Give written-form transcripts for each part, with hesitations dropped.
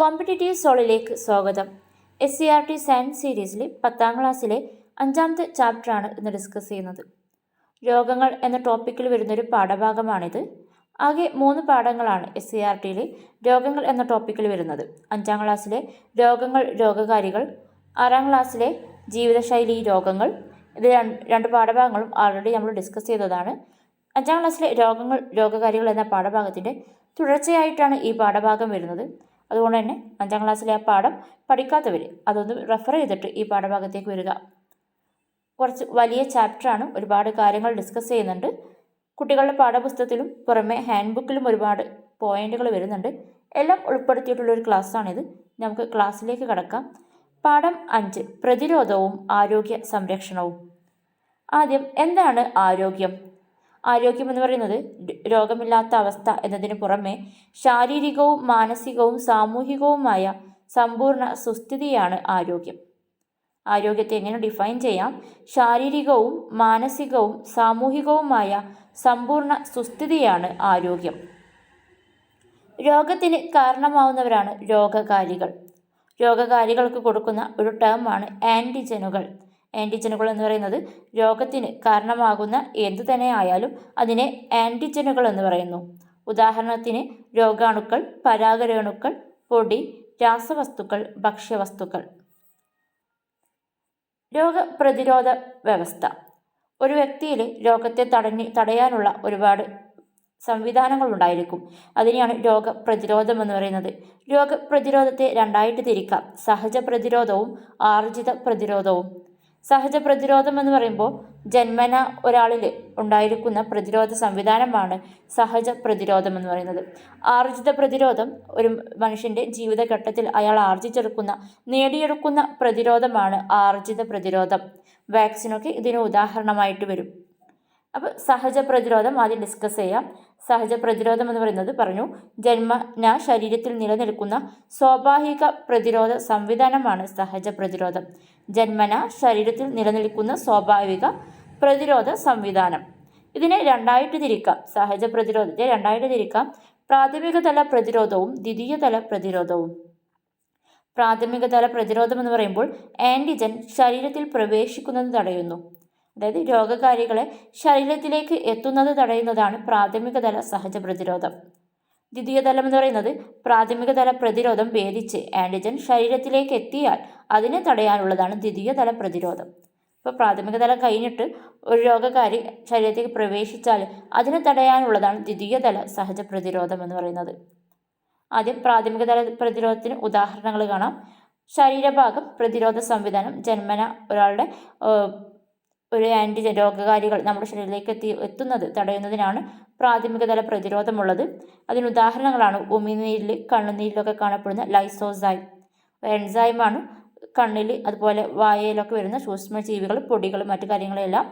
Competitive സോളിലേക്ക് സ്വാഗതം. SCERT science സീരീസിലെ 10ാം ക്ലാസ്സിലെ 5ാമത്തെ ചാപ്റ്ററാണ് ഇന്ന് ഡിസ്കസ് ചെയ്യുന്നത്. രോഗങ്ങൾ എന്ന ടോപ്പിക്കിൽ വരുന്നൊരു പാഠഭാഗമാണിത്. ആകെ 3 പാഠങ്ങളാണ് SCERTയിലെ രോഗങ്ങൾ എന്ന ടോപ്പിക്കിൽ വരുന്നത്. 5ാം ക്ലാസ്സിലെ രോഗങ്ങൾ, രോഗകാരികൾ, 6ാം ക്ലാസ്സിലെ ജീവിതശൈലി രോഗങ്ങൾ. ഇത് രണ്ട് പാഠഭാഗങ്ങളും ആൾറെഡി നമ്മൾ ഡിസ്കസ് ചെയ്തതാണ്. 5ാം ക്ലാസ്സിലെ രോഗങ്ങൾ, രോഗകാരികൾ എന്ന പാഠഭാഗത്തിൻ്റെ തുടർച്ചയായിട്ടാണ് ഈ പാഠഭാഗം വരുന്നത്. അതുകൊണ്ട് തന്നെ 5ാം ക്ലാസ്സിലെ ആ പാഠം പഠിക്കാത്തവർ അതൊന്ന് റെഫർ ചെയ്തിട്ട് ഈ പാഠഭാഗത്തേക്ക് വരിക. കുറച്ച് വലിയ ചാപ്റ്ററാണ്, ഒരുപാട് കാര്യങ്ങൾ ഡിസ്കസ് ചെയ്യുന്നുണ്ട്. കുട്ടികളുടെ പാഠപുസ്തകത്തിലും പുറമെ ഹാൻഡ് ബുക്കിലും ഒരുപാട് പോയിന്റുകൾ വരുന്നുണ്ട്. എല്ലാം ഉൾപ്പെടുത്തിയിട്ടുള്ളൊരു ക്ലാസ്സാണിത്. നമുക്ക് ക്ലാസ്സിലേക്ക് കടക്കാം. പാഠം 5, പ്രതിരോധവും ആരോഗ്യ സംരക്ഷണവും. ആദ്യം, എന്താണ് ആരോഗ്യം? ആരോഗ്യം എന്ന് പറയുന്നത് രോഗമില്ലാത്ത അവസ്ഥ എന്നതിന് പുറമെ ശാരീരികവും മാനസികവും സാമൂഹികവുമായ സമ്പൂർണ്ണ സുസ്ഥിതിയാണ് ആരോഗ്യം. ആരോഗ്യത്തെ എങ്ങനെ ഡിഫൈൻ ചെയ്യാം? ശാരീരികവും മാനസികവും സാമൂഹികവുമായ സമ്പൂർണ്ണ സുസ്ഥിതിയാണ് ആരോഗ്യം. രോഗത്തിന് കാരണമാവുന്നവരാണ് രോഗകാരികൾ. രോഗകാരികൾക്ക് കൊടുക്കുന്ന ഒരു ടേമാണ് ആൻറ്റിജനുകൾ. ആൻറ്റിജനുകൾ എന്ന് പറയുന്നത് രോഗത്തിന് കാരണമാകുന്ന എന്തു തന്നെ ആയാലും അതിനെ ആൻറ്റിജനുകൾ എന്ന് പറയുന്നു. ഉദാഹരണത്തിന് രോഗാണുക്കൾ, പരാഗരേണുക്കൾ, പൊടി, രാസവസ്തുക്കൾ, ഭക്ഷ്യവസ്തുക്കൾ. രോഗപ്രതിരോധ വ്യവസ്ഥ. ഒരു വ്യക്തിയിൽ രോഗത്തെ തടയാനുള്ള ഒരുപാട് സംവിധാനങ്ങൾ ഉണ്ടായിരിക്കും. അതിനെയാണ് രോഗപ്രതിരോധം എന്ന് പറയുന്നത്. രോഗപ്രതിരോധത്തെ 2ആയിട്ട് തിരിക്കാം: സഹജ പ്രതിരോധവും ആർജിത പ്രതിരോധവും. സഹജ പ്രതിരോധം എന്ന് പറയുമ്പോൾ ജന്മന ഒരാളിൽ ഉണ്ടായിരിക്കുന്ന പ്രതിരോധ സംവിധാനമാണ് സഹജ പ്രതിരോധം എന്ന് പറയുന്നത്. ആർജിത പ്രതിരോധം ഒരു മനുഷ്യൻ്റെ ജീവിതഘട്ടത്തിൽ അയാൾ നേടിയെടുക്കുന്ന പ്രതിരോധമാണ് ആർജിത പ്രതിരോധം. വാക്സിനൊക്കെ ഇതിന് ഉദാഹരണമായിട്ട് വരും. അപ്പോൾ സഹജ പ്രതിരോധം ആദ്യം ഡിസ്കസ് ചെയ്യാം. സഹജ പ്രതിരോധം എന്ന് പറയുന്നത് പറഞ്ഞു, ജന്മന ശരീരത്തിൽ നിലനിൽക്കുന്ന സ്വാഭാവിക പ്രതിരോധ സംവിധാനമാണ് സഹജ പ്രതിരോധം. ജന്മന ശരീരത്തിൽ നിലനിൽക്കുന്ന സ്വാഭാവിക പ്രതിരോധ സംവിധാനം. ഇതിനെ 2ആയിട്ട് തിരിക്കാം. സഹജ പ്രതിരോധത്തെ 2ആയിട്ട് തിരിക്കാം: പ്രാഥമിക തല പ്രതിരോധവും ദ്വിതീയ തല പ്രതിരോധവും. പ്രാഥമിക തല പ്രതിരോധം എന്ന് പറയുമ്പോൾ ആൻറ്റിജൻ ശരീരത്തിൽ പ്രവേശിക്കുന്നത് തടയുന്നു. അതായത് രോഗകാരികളെ ശരീരത്തിലേക്ക് എത്തുന്നത് തടയുന്നതാണ് പ്രാഥമിക തല സഹജ പ്രതിരോധം. ദ്വിതീയ തലം എന്ന് പറയുന്നത് പ്രാഥമിക തല പ്രതിരോധം ഭേദിച്ച് ആൻറ്റിജൻ ശരീരത്തിലേക്ക് എത്തിയാൽ അതിനെ തടയാനുള്ളതാണ് ദ്വിതീയ തല പ്രതിരോധം. ഇപ്പോൾ പ്രാഥമിക തലം കഴിഞ്ഞിട്ട് ഒരു രോഗകാരി ശരീരത്തിലേക്ക് പ്രവേശിച്ചാൽ അതിനെ തടയാനുള്ളതാണ് ദ്വിതീയ തല സഹജ പ്രതിരോധം എന്ന് പറയുന്നത്. ആദ്യം പ്രാഥമിക തല പ്രതിരോധത്തിന് ഉദാഹരണങ്ങൾ കാണാം. ശരീരഭാഗം പ്രതിരോധ സംവിധാനം. ജന്മന ഒരാളുടെ ഒരു ആൻറ്റിജൻ രോഗകാരികൾ നമ്മുടെ ശരീരത്തിലേക്ക് എത്തുന്നത് തടയുന്നതിനാണ് പ്രാഥമിക തല പ്രതിരോധമുള്ളത്. അതിന് ഉദാഹരണങ്ങളാണ് ഉമിനീരിൽ, കണ്ണുനീരിലൊക്കെ കാണപ്പെടുന്ന ലൈസോസൈം. എൻസൈമാണ് കണ്ണിൽ അതുപോലെ വായയിലൊക്കെ വരുന്ന സൂക്ഷ്മജീവികൾ, പൊടികൾ, മറ്റു കാര്യങ്ങളെല്ലാം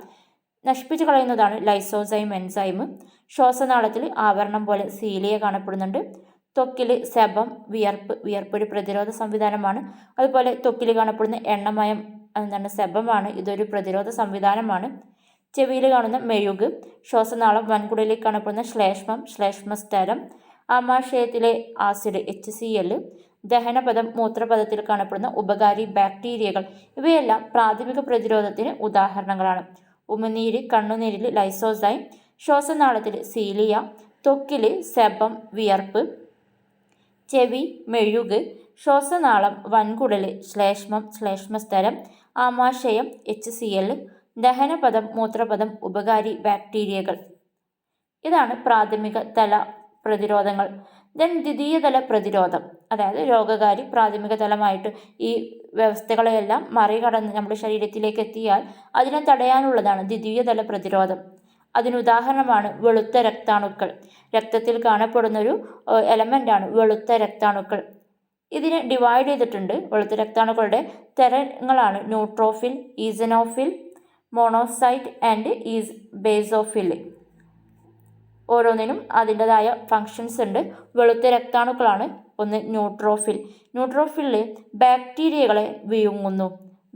നശിപ്പിച്ച് കളയുന്നതാണ് ലൈസോസൈം, എൻസൈം. ശ്വാസനാളത്തിൽ ആവരണം പോലെ സീലിയ കാണപ്പെടുന്നുണ്ട്. ത്വക്കിൽ സെബം, വിയർപ്പ് ഒരു പ്രതിരോധ സംവിധാനമാണ്. അതുപോലെ ത്വക്കിൽ കാണപ്പെടുന്ന എണ്ണമയം സെബമാണ്, ഇതൊരു പ്രതിരോധ സംവിധാനമാണ്. ചെവിയിൽ കാണുന്ന മെഴുക്, ശ്വാസനാളം, വൻകുടലിൽ കാണപ്പെടുന്ന ശ്ലേഷ്മസ്തരം, ആമാശയത്തിലെ ആസിഡ് HCl, ദഹനപഥം, മൂത്രപഥത്തിൽ കാണപ്പെടുന്ന ഉപകാരി ബാക്ടീരിയകൾ, ഇവയെല്ലാം പ്രാഥമിക പ്രതിരോധത്തിന് ഉദാഹരണങ്ങളാണ്. ഉമിനീര്, കണ്ണുനീരിൽ ലൈസോസൈം, ശ്വാസനാളത്തിൽ സീലിയ, ത്വക്കിൽ സെബം, വിയർപ്പ്, ചെവി മെഴുക്, ശ്വാസനാളം, വൻകുടൽ, ശ്ലേഷ്മസ്തരം, ആമാശയം HCl, ദഹനപഥം, മൂത്രപഥം, ഉപകാരി ബാക്ടീരിയകൾ. ഇതാണ് പ്രാഥമിക തല പ്രതിരോധങ്ങൾ. ദ്വിതീയ തല പ്രതിരോധം, അതായത് രോഗകാരി പ്രാഥമിക തലമായിട്ട് ഈ വ്യവസ്ഥകളെല്ലാം മറികടന്ന് നമ്മുടെ ശരീരത്തിലേക്ക് എത്തിയാൽ അതിനെ തടയാനുള്ളതാണ് ദ്വിതീയ തല പ്രതിരോധം. അതിനുദാഹരണമാണ് വെളുത്ത രക്താണുക്കൾ. രക്തത്തിൽ കാണപ്പെടുന്നൊരു എലമെൻ്റാണ് വെളുത്ത രക്താണുക്കൾ. ഇതിനെ ഡിവൈഡ് ചെയ്തിട്ടുണ്ട്. വെളുത്ത രക്താണുക്കളുടെ തരങ്ങളാണ് ന്യൂട്രോഫിൽ, ഈസനോഫിൽ, മോണോസൈറ്റ് ആൻഡ് ബേസോഫിൽ. ഓരോന്നിനും അതിൻ്റെതായ ഫങ്ഷൻസ് ഉണ്ട്. വെളുത്ത രക്താണുക്കളാണ് ഒന്ന് ന്യൂട്രോഫിൽ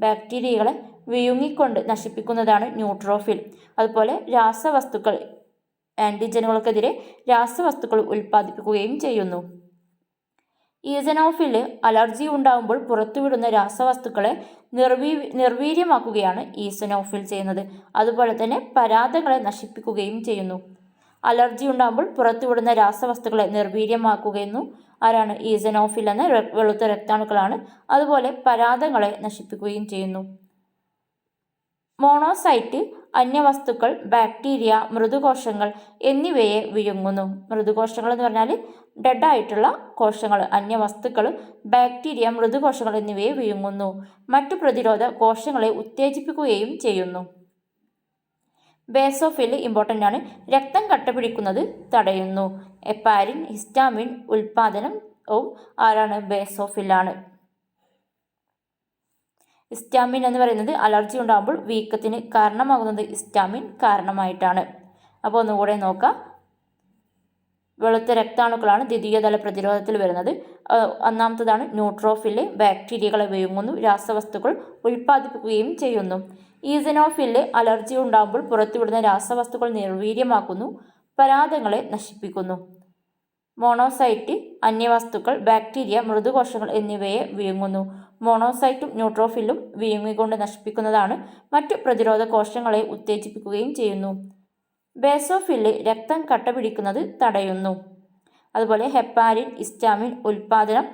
ബാക്ടീരിയകളെ വിഴുങ്ങിക്കൊണ്ട് നശിപ്പിക്കുന്നതാണ് ന്യൂട്രോഫിൽ. അതുപോലെ രാസവസ്തുക്കൾ, ആൻറ്റിജനുകൾക്കെതിരെ രാസവസ്തുക്കൾ ഉൽപ്പാദിപ്പിക്കുകയും ചെയ്യുന്നു. ഈസനോഫിൽ അലർജി ഉണ്ടാകുമ്പോൾ പുറത്തുവിടുന്ന രാസവസ്തുക്കളെ നിർവീര്യമാക്കുകയാണ് ഈസനോഫിൽ ചെയ്യുന്നത്. അതുപോലെ തന്നെ പരാദങ്ങളെ നശിപ്പിക്കുകയും ചെയ്യുന്നു. അലർജി ഉണ്ടാകുമ്പോൾ പുറത്തുവിടുന്ന രാസവസ്തുക്കളെ നിർവീര്യമാക്കുകയെന്നു ആരാണ്? ഈസനോഫിൽ എന്ന വെളുത്ത രക്താണുക്കളാണ്. അതുപോലെ പരാദങ്ങളെ നശിപ്പിക്കുകയും ചെയ്യുന്നു. മോണോസൈറ്റ് അന്യവസ്തുക്കൾ, ബാക്ടീരിയ, മൃദുകോശങ്ങൾ എന്നിവയെ വിഴുങ്ങുന്നു. മൃദുകോശങ്ങൾ എന്ന് പറഞ്ഞാൽ ഡെഡായിട്ടുള്ള കോശങ്ങൾ, അന്യവസ്തുക്കൾ, ബാക്ടീരിയ, മൃദുകോശങ്ങൾ എന്നിവയെ വിഴുങ്ങുന്നു. മറ്റു പ്രതിരോധ കോശങ്ങളെ ഉത്തേജിപ്പിക്കുകയും ചെയ്യുന്നു. ബേസോഫിൽ ഇമ്പോർട്ടൻ്റ് ആണ്. രക്തം കട്ടപിടിക്കുന്നത് തടയുന്നു. ഹെപ്പാരിൻ, ഹിസ്റ്റാമിൻ ഉൽപാദനവും ആരാണ്? ബേസോഫിലാണ്. ഹിസ്റ്റാമിൻ എന്ന് പറയുന്നത് അലർജി ഉണ്ടാകുമ്പോൾ വീക്കത്തിന് കാരണമാകുന്നത് ഹിസ്റ്റാമിൻ കാരണമായിട്ടാണ്. അപ്പോൾ ഒന്നുകൂടെ നോക്കാം. വെളുത്ത രക്താണുക്കളാണ് ദ്വിതീയതല പ്രതിരോധത്തിൽ വരുന്നത്. ഒന്നാമത്തതാണ് ന്യൂട്രോഫിൽ, ബാക്ടീരിയകളെ വിഴുങ്ങുന്നു, രാസവസ്തുക്കൾ ഉൽപ്പാദിപ്പിക്കുകയും ചെയ്യുന്നു. ഈസനോഫിൽ അലർജി ഉണ്ടാകുമ്പോൾ പുറത്തുവിടുന്ന രാസവസ്തുക്കൾ നിർവീര്യമാക്കുന്നു, പരാദങ്ങളെ നശിപ്പിക്കുന്നു. മോണോസൈറ്റ് അന്യവസ്തുക്കൾ, ബാക്ടീരിയ, മൃദുകോശങ്ങൾ എന്നിവയെ വിഴുങ്ങുന്നു. മോണോസൈറ്റും ന്യൂട്രോഫിലും വിഴുങ്ങിക്കൊണ്ട് നശിപ്പിക്കുന്നതാണ്. മറ്റു പ്രതിരോധ കോശങ്ങളെ ഉത്തേജിപ്പിക്കുകയും ചെയ്യുന്നു. ബേസോഫിൽ രക്തം കട്ടപിടിക്കുന്നത് തടയുന്നു. അതുപോലെ ഹെപ്പാരിൻ, ഹിസ്റ്റാമിൻ ഉൽപാദനം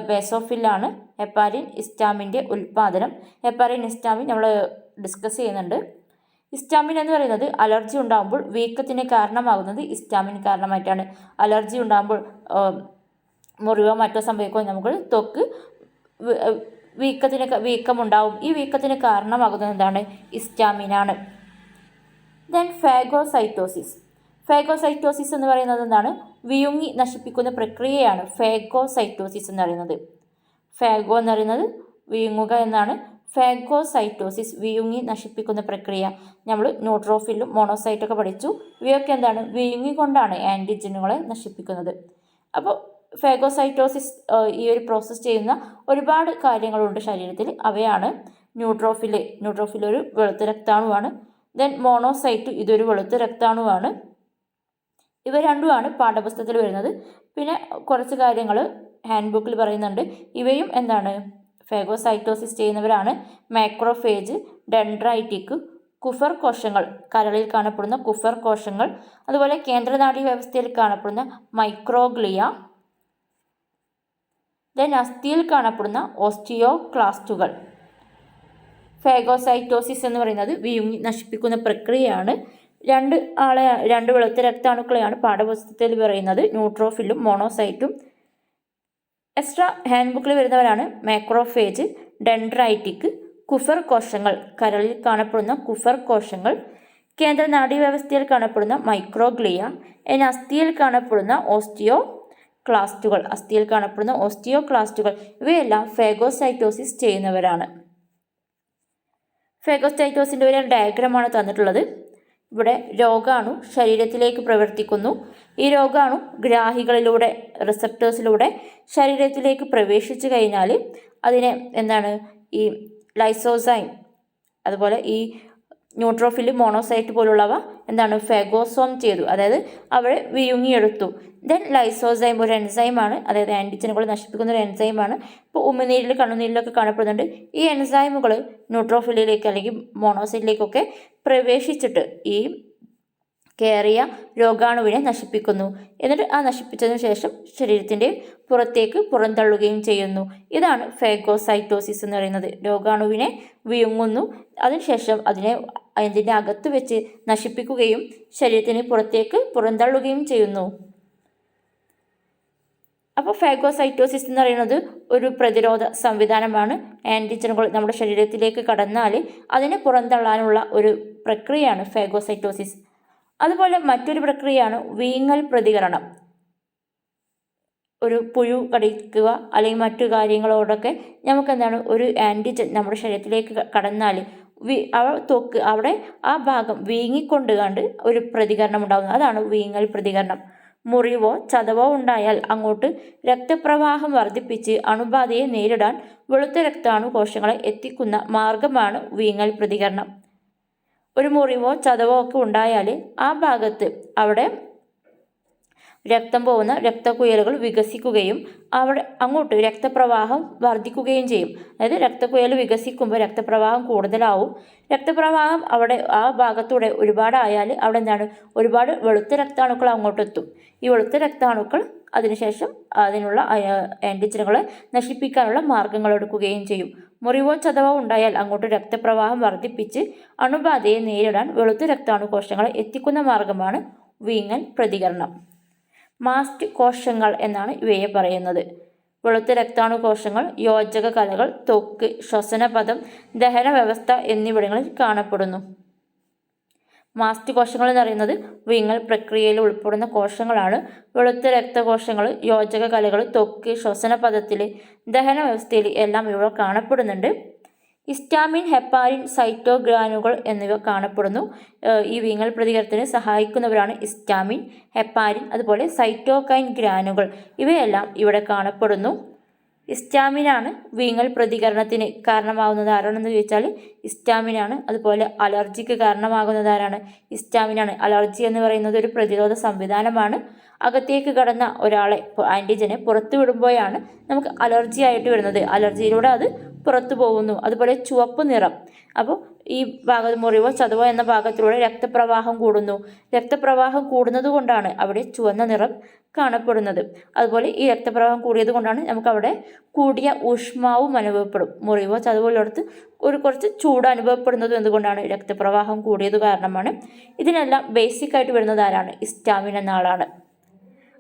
ബേസോഫിലാണ്. ഹെപ്പാരിൻ, ഹിസ്റ്റാമിൻ്റെ ഉൽപാദനം. ഹെപ്പാരിൻ, ഹിസ്റ്റാമിൻ നമ്മൾ ഡിസ്കസ് ചെയ്യുന്നുണ്ട്. ഹിസ്റ്റാമിൻ എന്ന് പറയുന്നത് അലർജി ഉണ്ടാകുമ്പോൾ വീക്കത്തിന് കാരണമാകുന്നത് ഹിസ്റ്റാമിൻ കാരണമായിട്ടാണ്. അലർജി ഉണ്ടാകുമ്പോൾ മുറിവോ മറ്റോ സംഭവിക്കുമ്പോൾ നമുക്ക് ത്വക്ക് വീക്കമുണ്ടാവും. ഈ വീക്കത്തിന് കാരണമാകുന്നത് എന്താണ്? ഹിസ്റ്റാമിനാണ്. Then phagocytosis. ഫാഗോസൈറ്റോസിസ് എന്ന് പറയുന്നത് എന്താണ്? വിഴുങ്ങി നശിപ്പിക്കുന്ന പ്രക്രിയയാണ് ഫാഗോസൈറ്റോസിസ് എന്ന് പറയുന്നത്. ഫാഗോ എന്ന് പറയുന്നത് വിഴുങ്ങുക എന്നാണ്. ഫാഗോസൈറ്റോസിസ് വിഴുങ്ങി നശിപ്പിക്കുന്ന പ്രക്രിയ. നമ്മൾ ന്യൂട്രോഫിലും മോണോസൈറ്റൊക്കെ പഠിച്ചു. ഇവയൊക്കെ എന്താണ്? വിഴുങ്ങിക്കൊണ്ടാണ് ആൻറ്റിജനുകളെ നശിപ്പിക്കുന്നത്. അപ്പോൾ ഫാഗോസൈറ്റോസിസ് ഈ ഒരു പ്രോസസ്സ് ചെയ്യുന്ന ഒരുപാട് കാര്യങ്ങളുണ്ട് ശരീരത്തിൽ. അവയാണ് ന്യൂട്രോഫിൽ ഒരു വെളുത്ത രക്താണുവാണ്. ദെൻ മോണോസൈറ്റ് ഇതൊരു വെളുത്ത രക്താണുവാണ്. ഇവ രണ്ടുമാണ് പാഠപുസ്തകത്തിൽ വരുന്നത്. പിന്നെ കുറച്ച് കാര്യങ്ങൾ ഹാൻഡ് ബുക്കിൽ പറയുന്നുണ്ട്. ഇവയും എന്താണ്? ഫാഗോസൈറ്റോസിസ് ചെയ്യുന്നവരാണ്. മാക്രോഫേജ്, ഡെൻഡ്രൈറ്റിക്, കുഫർ കോശങ്ങൾ, കരളിൽ കാണപ്പെടുന്ന കുഫർ കോശങ്ങൾ, അതുപോലെ കേന്ദ്രനാഡീ വ്യവസ്ഥയിൽ കാണപ്പെടുന്ന മൈക്രോഗ്ലിയ, ദെൻ അസ്ഥിയിൽ കാണപ്പെടുന്ന ഓസ്റ്റിയോക്ലാസ്റ്റുകൾ. ഫാഗോസൈറ്റോസിസ് എന്ന് പറയുന്നത് വിഴുങ്ങി നശിപ്പിക്കുന്ന പ്രക്രിയയാണ്. രണ്ട് വെളുത്ത രക്താണുക്കളെയാണ് പാഠപുസ്തകത്തിൽ പറയുന്നത്, ന്യൂട്രോഫിലും മോണോസൈറ്റും. എക്സ്ട്രാ ഹാൻഡ് ബുക്കിൽ വരുന്നവരാണ് മാക്രോഫേജ്, ഡെൻഡ്രൈറ്റിക്, കുഫർ കോശങ്ങൾ, കരളിൽ കാണപ്പെടുന്ന കുഫർ കോശങ്ങൾ, കേന്ദ്ര നാഡീവ്യവസ്ഥയിൽ കാണപ്പെടുന്ന മൈക്രോഗ്ലിയ, അസ്ഥിയിൽ കാണപ്പെടുന്ന ഓസ്റ്റിയോക്ലാസ്റ്റുകൾ. ഇവയെല്ലാം ഫാഗോസൈറ്റോസിസ് ചെയ്യുന്നവരാണ്. ഫാഗോസൈറ്റോസിൻ്റെ ഒരു ഡയഗ്രമാണ് തന്നിട്ടുള്ളത്. ഇവിടെ രോഗാണു ശരീരത്തിലേക്ക് പ്രവർത്തിക്കുന്നു. ഈ രോഗാണു ഗ്രാഹികളിലൂടെ, റിസപ്റ്റേഴ്സിലൂടെ ശരീരത്തിലേക്ക് പ്രവേശിച്ചു കഴിഞ്ഞാൽ അതിനെ എന്താണ്? ഈ ലൈസോസൈം, അതുപോലെ ഈ ന്യൂട്രോഫിൽ, മോണോസൈറ്റ് പോലുള്ളവ എന്താണ്? ഫാഗോസോം ചെയ്തു, അതായത് അവരെ വിഴുങ്ങിയെടുത്തു. ദെൻ ലൈസോസൈം ഒരു എൻസൈമാണ്, അതായത് ആൻറ്റിജനുകൾ നശിപ്പിക്കുന്ന ഒരു എൻസൈമാണ്. ഇപ്പോൾ ഉമിനീരിൽ, കണ്ണുനീരിലൊക്കെ കാണപ്പെടുന്നുണ്ട്. ഈ എൻസൈമുകൾ ന്യൂട്രോഫിലിലേക്ക് അല്ലെങ്കിൽ മോണോസൈറ്റിലേക്കൊക്കെ പ്രവേശിച്ചിട്ട് ഈ കയറിയ രോഗാണുവിനെ നശിപ്പിക്കുന്നു. എന്നിട്ട് ആ നശിപ്പിച്ചതിന് ശേഷം ശരീരത്തിൻ്റെ പുറത്തേക്ക് പുറന്തള്ളുകയും ചെയ്യുന്നു. ഇതാണ് ഫാഗോസൈറ്റോസിസ് എന്ന് പറയുന്നത്. രോഗാണുവിനെ വിഴുങ്ങുന്നു, അതിനുശേഷം അതിൻ്റെ അകത്ത് വെച്ച് നശിപ്പിക്കുകയും ശരീരത്തിന് പുറത്തേക്ക് പുറന്തള്ളുകയും ചെയ്യുന്നു. അപ്പോൾ ഫാഗോസൈറ്റോസിസ് എന്ന് പറയുന്നത് ഒരു പ്രതിരോധ സംവിധാനമാണ്. ആൻറ്റിജനുകൾ നമ്മുടെ ശരീരത്തിലേക്ക് കടന്നാൽ അതിനെ പുറന്തള്ളാനുള്ള ഒരു പ്രക്രിയയാണ് ഫാഗോസൈറ്റോസിസ്. അതുപോലെ മറ്റൊരു പ്രക്രിയയാണ് വീങ്ങൽ പ്രതികരണം. ഒരു പുഴു കടിക്കുക അല്ലെങ്കിൽ മറ്റു കാര്യങ്ങളോടൊക്കെ നമുക്ക് എന്താണ്? ഒരു ആൻറ്റിജൻ നമ്മുടെ ശരീരത്തിലേക്ക് കടന്നാൽ അവിടെ ആ ഭാഗം വീങ്ങിക്കൊണ്ട് കണ്ട് ഒരു പ്രതികരണം ഉണ്ടാകുന്നത്, അതാണ് വീങ്ങൽ പ്രതികരണം. മുറിവോ ചതവോ ഉണ്ടായാൽ അങ്ങോട്ട് രക്തപ്രവാഹം വർദ്ധിപ്പിച്ച് അണുബാധയെ നേരിടാൻ വെളുത്ത രക്താണു കോശങ്ങളെ എത്തിക്കുന്ന മാർഗമാണ് വീങ്ങൽ പ്രതികരണം. ഒരു മുറിവോ ചതവോ ഒക്കെ ഉണ്ടായാൽ ആ ഭാഗത്ത് അവിടെ രക്തം പോകുന്ന രക്തക്കുഴലുകൾ വികസിക്കുകയും അങ്ങോട്ട് രക്തപ്രവാഹം വർദ്ധിക്കുകയും ചെയ്യും. അതായത് രക്തക്കുഴൽ വികസിക്കുമ്പോൾ രക്തപ്രവാഹം കൂടുതലാവും. രക്തപ്രവാഹം ആ ഭാഗത്തൂടെ ഒരുപാടായാൽ അവിടെ എന്താണ്, ഒരുപാട് വെളുത്ത രക്താണുക്കൾ അങ്ങോട്ടെത്തും. ഈ വെളുത്ത രക്താണുക്കൾ അതിനുശേഷം അതിനുള്ള ആൻറ്റിജനുകളെ നശിപ്പിക്കാനുള്ള മാർഗങ്ങൾ എടുക്കുകയും ചെയ്യും. മുറിവോ ചതവോ ഉണ്ടായാൽ അങ്ങോട്ട് രക്തപ്രവാഹം വർദ്ധിപ്പിച്ച് അണുബാധയെ നേരിടാൻ വെളുത്ത രക്താണുകോശങ്ങളെ എത്തിക്കുന്ന മാർഗമാണ് വീങ്ങൽ പ്രതികരണം. മാസ്റ്റ് കോശങ്ങൾ എന്നാണ് ഇവയെ പറയുന്നത്. വെളുത്ത രക്താണുകോശങ്ങൾ യോജക കലകൾ, ത്വക്ക്, ശ്വസനപഥം, ദഹന വ്യവസ്ഥ എന്നിവിടങ്ങളിൽ കാണപ്പെടുന്നു. മാസ്റ്റ് കോശങ്ങൾ എന്ന് പറയുന്നത് വീങ്ങൽ പ്രക്രിയയിൽ ഉൾപ്പെടുന്ന കോശങ്ങളാണ്. വെളുത്ത രക്തകോശങ്ങൾ യോജക കലകൾ, ത്വക്ക്, ശ്വസനപഥത്തിൽ, ദഹന വ്യവസ്ഥയിൽ എല്ലാം ഇവ കാണപ്പെടുന്നുണ്ട്. ഹിസ്റ്റാമിൻ, ഹെപ്പാരിൻ, സൈറ്റോഗ്രാനുകൾ എന്നിവ കാണപ്പെടുന്നു. ഈ വീങ്ങൽ പ്രതികരണത്തിന് സഹായിക്കുന്നവരാണ് ഹിസ്റ്റാമിൻ, ഹെപ്പാരിൻ, അതുപോലെ സൈറ്റോകൈൻ ഗ്രാനുകൾ ഇവയെല്ലാം ഇവിടെ കാണപ്പെടുന്നു. ഹിസ്റ്റാമിനാണ് വീങ്ങൽ പ്രതികരണത്തിന് കാരണമാകുന്നത് ആരാണെന്ന് ചോദിച്ചാൽ ഹിസ്റ്റാമിനാണ്. അതുപോലെ അലർജിക്ക് കാരണമാകുന്നത് ആരാണ്? ഹിസ്റ്റാമിനാണ്. അലർജി എന്ന് പറയുന്നത് ഒരു പ്രതിരോധ സംവിധാനമാണ്. അകത്തേക്ക് കടന്ന ഒരാളെ ആൻറ്റിജനെ പുറത്തു വിടുമ്പോഴാണ് നമുക്ക് അലർജി ആയിട്ട് വരുന്നത്. അലർജിയിലൂടെ അത് പുറത്തു പോകുന്നു. അതുപോലെ ചുവപ്പ് നിറം, അപ്പോൾ ഈ ഭാഗത്ത് മുറിവോ ചതവോ എന്ന ഭാഗത്തിലൂടെ രക്തപ്രവാഹം കൂടുന്നു. രക്തപ്രവാഹം കൂടുന്നത് കൊണ്ടാണ് അവിടെ ചുവന്ന നിറം കാണപ്പെടുന്നത്. അതുപോലെ ഈ രക്തപ്രവാഹം കൂടിയത് കൊണ്ടാണ് നമുക്കവിടെ കൂടിയ ഊഷ്മാവും അനുഭവപ്പെടും. മുറിവോ ചതവോ ഉള്ളിടത്ത് കുറച്ച് ചൂട് അനുഭവപ്പെടുന്നത് എന്തുകൊണ്ടാണ്? രക്തപ്രവാഹം കൂടിയത് കാരണമാണ്. ഇതിനെല്ലാം ബേസിക്കായിട്ട് വരുന്നത് ആരാണ്? ഹിസ്റ്റാമിൻ എന്ന ആളാണ്.